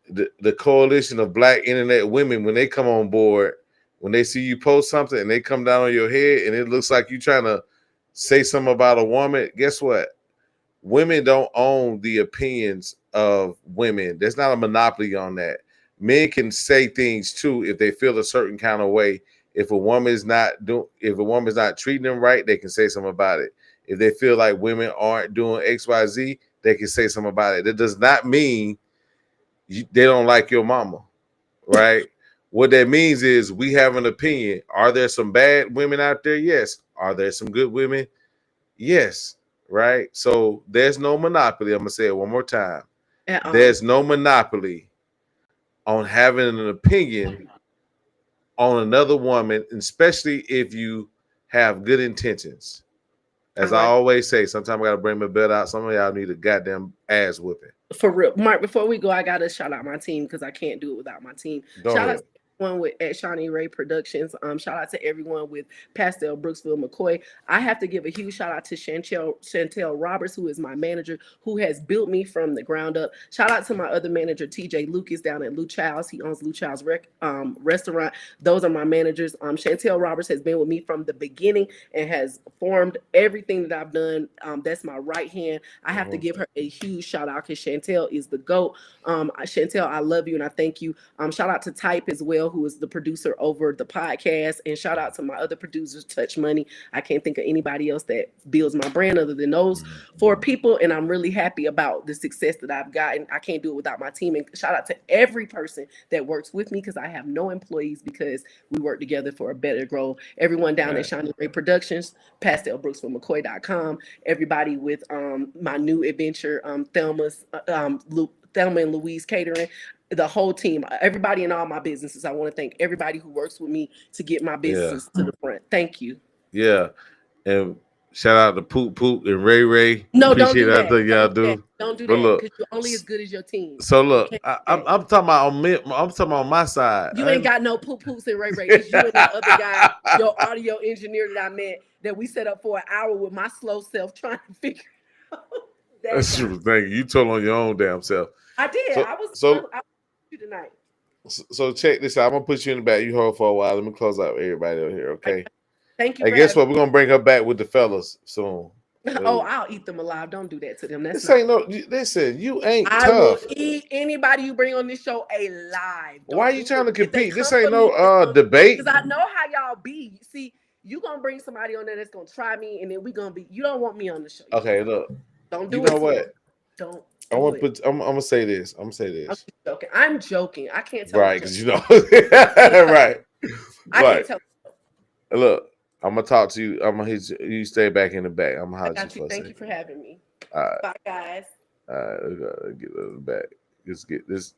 A: the coalition of Black internet women when they come on board, when they see you post something and they come down on your head and it looks like you trying to say something about a woman. Guess what? Women don't own the opinions of women. There's not a monopoly on that. Men can say things too if they feel a certain kind of way. If a woman is not doing, if a woman's not treating them right, they can say something about it. If they feel like women aren't doing XYZ, they can say something about it. That does not mean they don't like your mama, right? What that means is we have an opinion. Are there some bad women out there? Yes. Are there some good women? Yes. Right. So there's no monopoly. I'm gonna say it one more time.
B: At all.
A: There's no monopoly on having an opinion on another woman, especially if you have good intentions.
B: I
A: As I
B: like
A: always say, sometimes I gotta bring my belt out. Some of y'all need a goddamn ass whipping.
B: for real. Mark, before we go, I gotta shout out my team because I can't do it without my team.
A: Go
B: Shout out
A: ahead.
B: to everyone with at Shawnee Ray Productions. Shout out to everyone with Pastel Brooksville McCoy. I have to give a huge shout out to Chantel Roberts, who is my manager, who has built me from the ground up. Shout out to my other manager, TJ Lucas, down at Lou Child's. He owns Lou Child's restaurant. Those are my managers. Chantel Roberts has been with me from the beginning and has formed everything that I've done. That's my right hand. I have to give her a huge shout out because Chantel is the GOAT. Chantel, I love you and I thank you. Shout out to Type as well, who is the producer over the podcast. And shout out to my other producers, Touch Money. I can't think of anybody else that builds my brand other than those four people. And I'm really happy about the success that I've gotten. I can't do it without my team. And shout out to every person that works with me because I have no employees because we work together for a better growth. Everyone down at
A: Right.
B: Shawnee Ray Productions, PastelBrooksForMcCoy.com, everybody with my new adventure, Thelma and Louise Catering, the whole team, everybody in all my businesses. I want to thank everybody who works with me to get my
A: Yeah.
B: businesses to the front. Thank you.
A: Yeah. And shout out to Poop Poop and Ray Ray.
B: No, don't
A: Appreciate
B: do that.
A: everything y'all
B: Don't do that.
A: do.
B: Don't do
A: But
B: that
A: look,
B: because you're only as good as your team.
A: so
B: You
A: look,
B: can't do
A: I'm
B: that.
A: I'm talking about on me. I'm talking about on my side.
B: You ain't got no poop poops and Ray Ray. It's you and that other guy, your audio engineer that I met that we set up for an hour with my slow self trying to figure out that
A: That's
B: guy.
A: true. Thank you. You told on your own damn self.
B: I did.
A: So
B: I was
A: so
B: I you tonight.
A: so check this out. I'm gonna put you in the back. You hold for a while. Let me close out everybody over here. Okay.
B: Thank you
A: And
B: for
A: guess
B: having
A: what? We're gonna bring her back with the fellas soon.
B: me. Oh, I'll eat them alive. Don't do that to them. That's
A: This
B: not.
A: ain't no. Listen, you ain't
B: I will
A: tough.
B: eat anybody you bring on this show alive.
A: Why are
B: Don't
A: you
B: do
A: trying
B: it.
A: to
B: If they
A: compete? This
B: come
A: ain't
B: for me, it's
A: no
B: gonna
A: debate.
B: because I know how y'all be. You see, you gonna bring somebody on there that's gonna try me, and then we gonna be. You don't want me on the show.
A: Okay, look.
B: Don't
A: You
B: do it
A: know
B: to me.
A: what?
B: Don't
A: I
B: do
A: want to
B: it.
A: put. I'm gonna say this. I'm gonna say
B: I'm
A: this.
B: just joking. I'm joking. I can't tell a
A: Right,
B: joke.
A: because you know.
B: I can't tell.
A: Right.
B: I
A: Right.
B: can't tell.
A: Look, I'm gonna talk to you. I'm gonna hit you. You stay back in the back. I'm gonna
B: I
A: holler at you
B: got you.
A: for a
B: Thank you
A: second.
B: for having me.
A: All right.
B: Bye, guys.
A: All right. We gotta get to the back. Let's get this.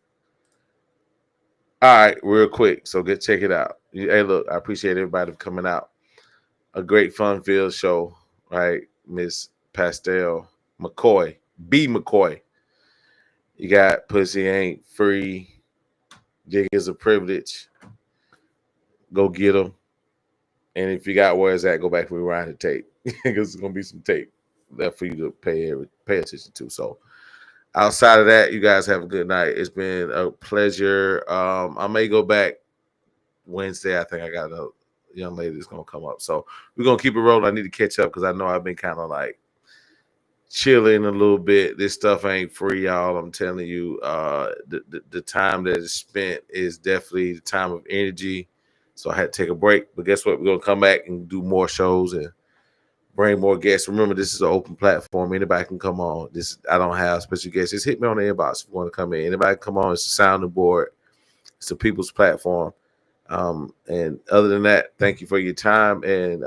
A: All right, real quick. So get check it out. Hey, look, I appreciate everybody for coming out. A great fun-filled show, right? Miss Pastel McCoy, B McCoy. You got pussy ain't free. Dick is a privilege. Go get them. And if you got where it's at, go back and rewind the tape because it's gonna be some tape left for you to pay attention to. So outside of that, you guys have a good night. It's been a pleasure. I may go back Wednesday. I think I got a young lady that's gonna come up. So we're gonna keep it rolling. I need to catch up because I know I've been kind of like chilling a little bit. This stuff ain't free, y'all. I'm telling you, the time that is spent is definitely the time of energy. So I had to take a break. But guess what? We're gonna come back and do more shows and bring more guests. Remember, this is an open platform. Anybody can come on. This I don't have special guests. Just hit me on the inbox if you want to come in. Anybody can come on. It's a sounding board. It's a people's platform. And other than that, thank you for your time. And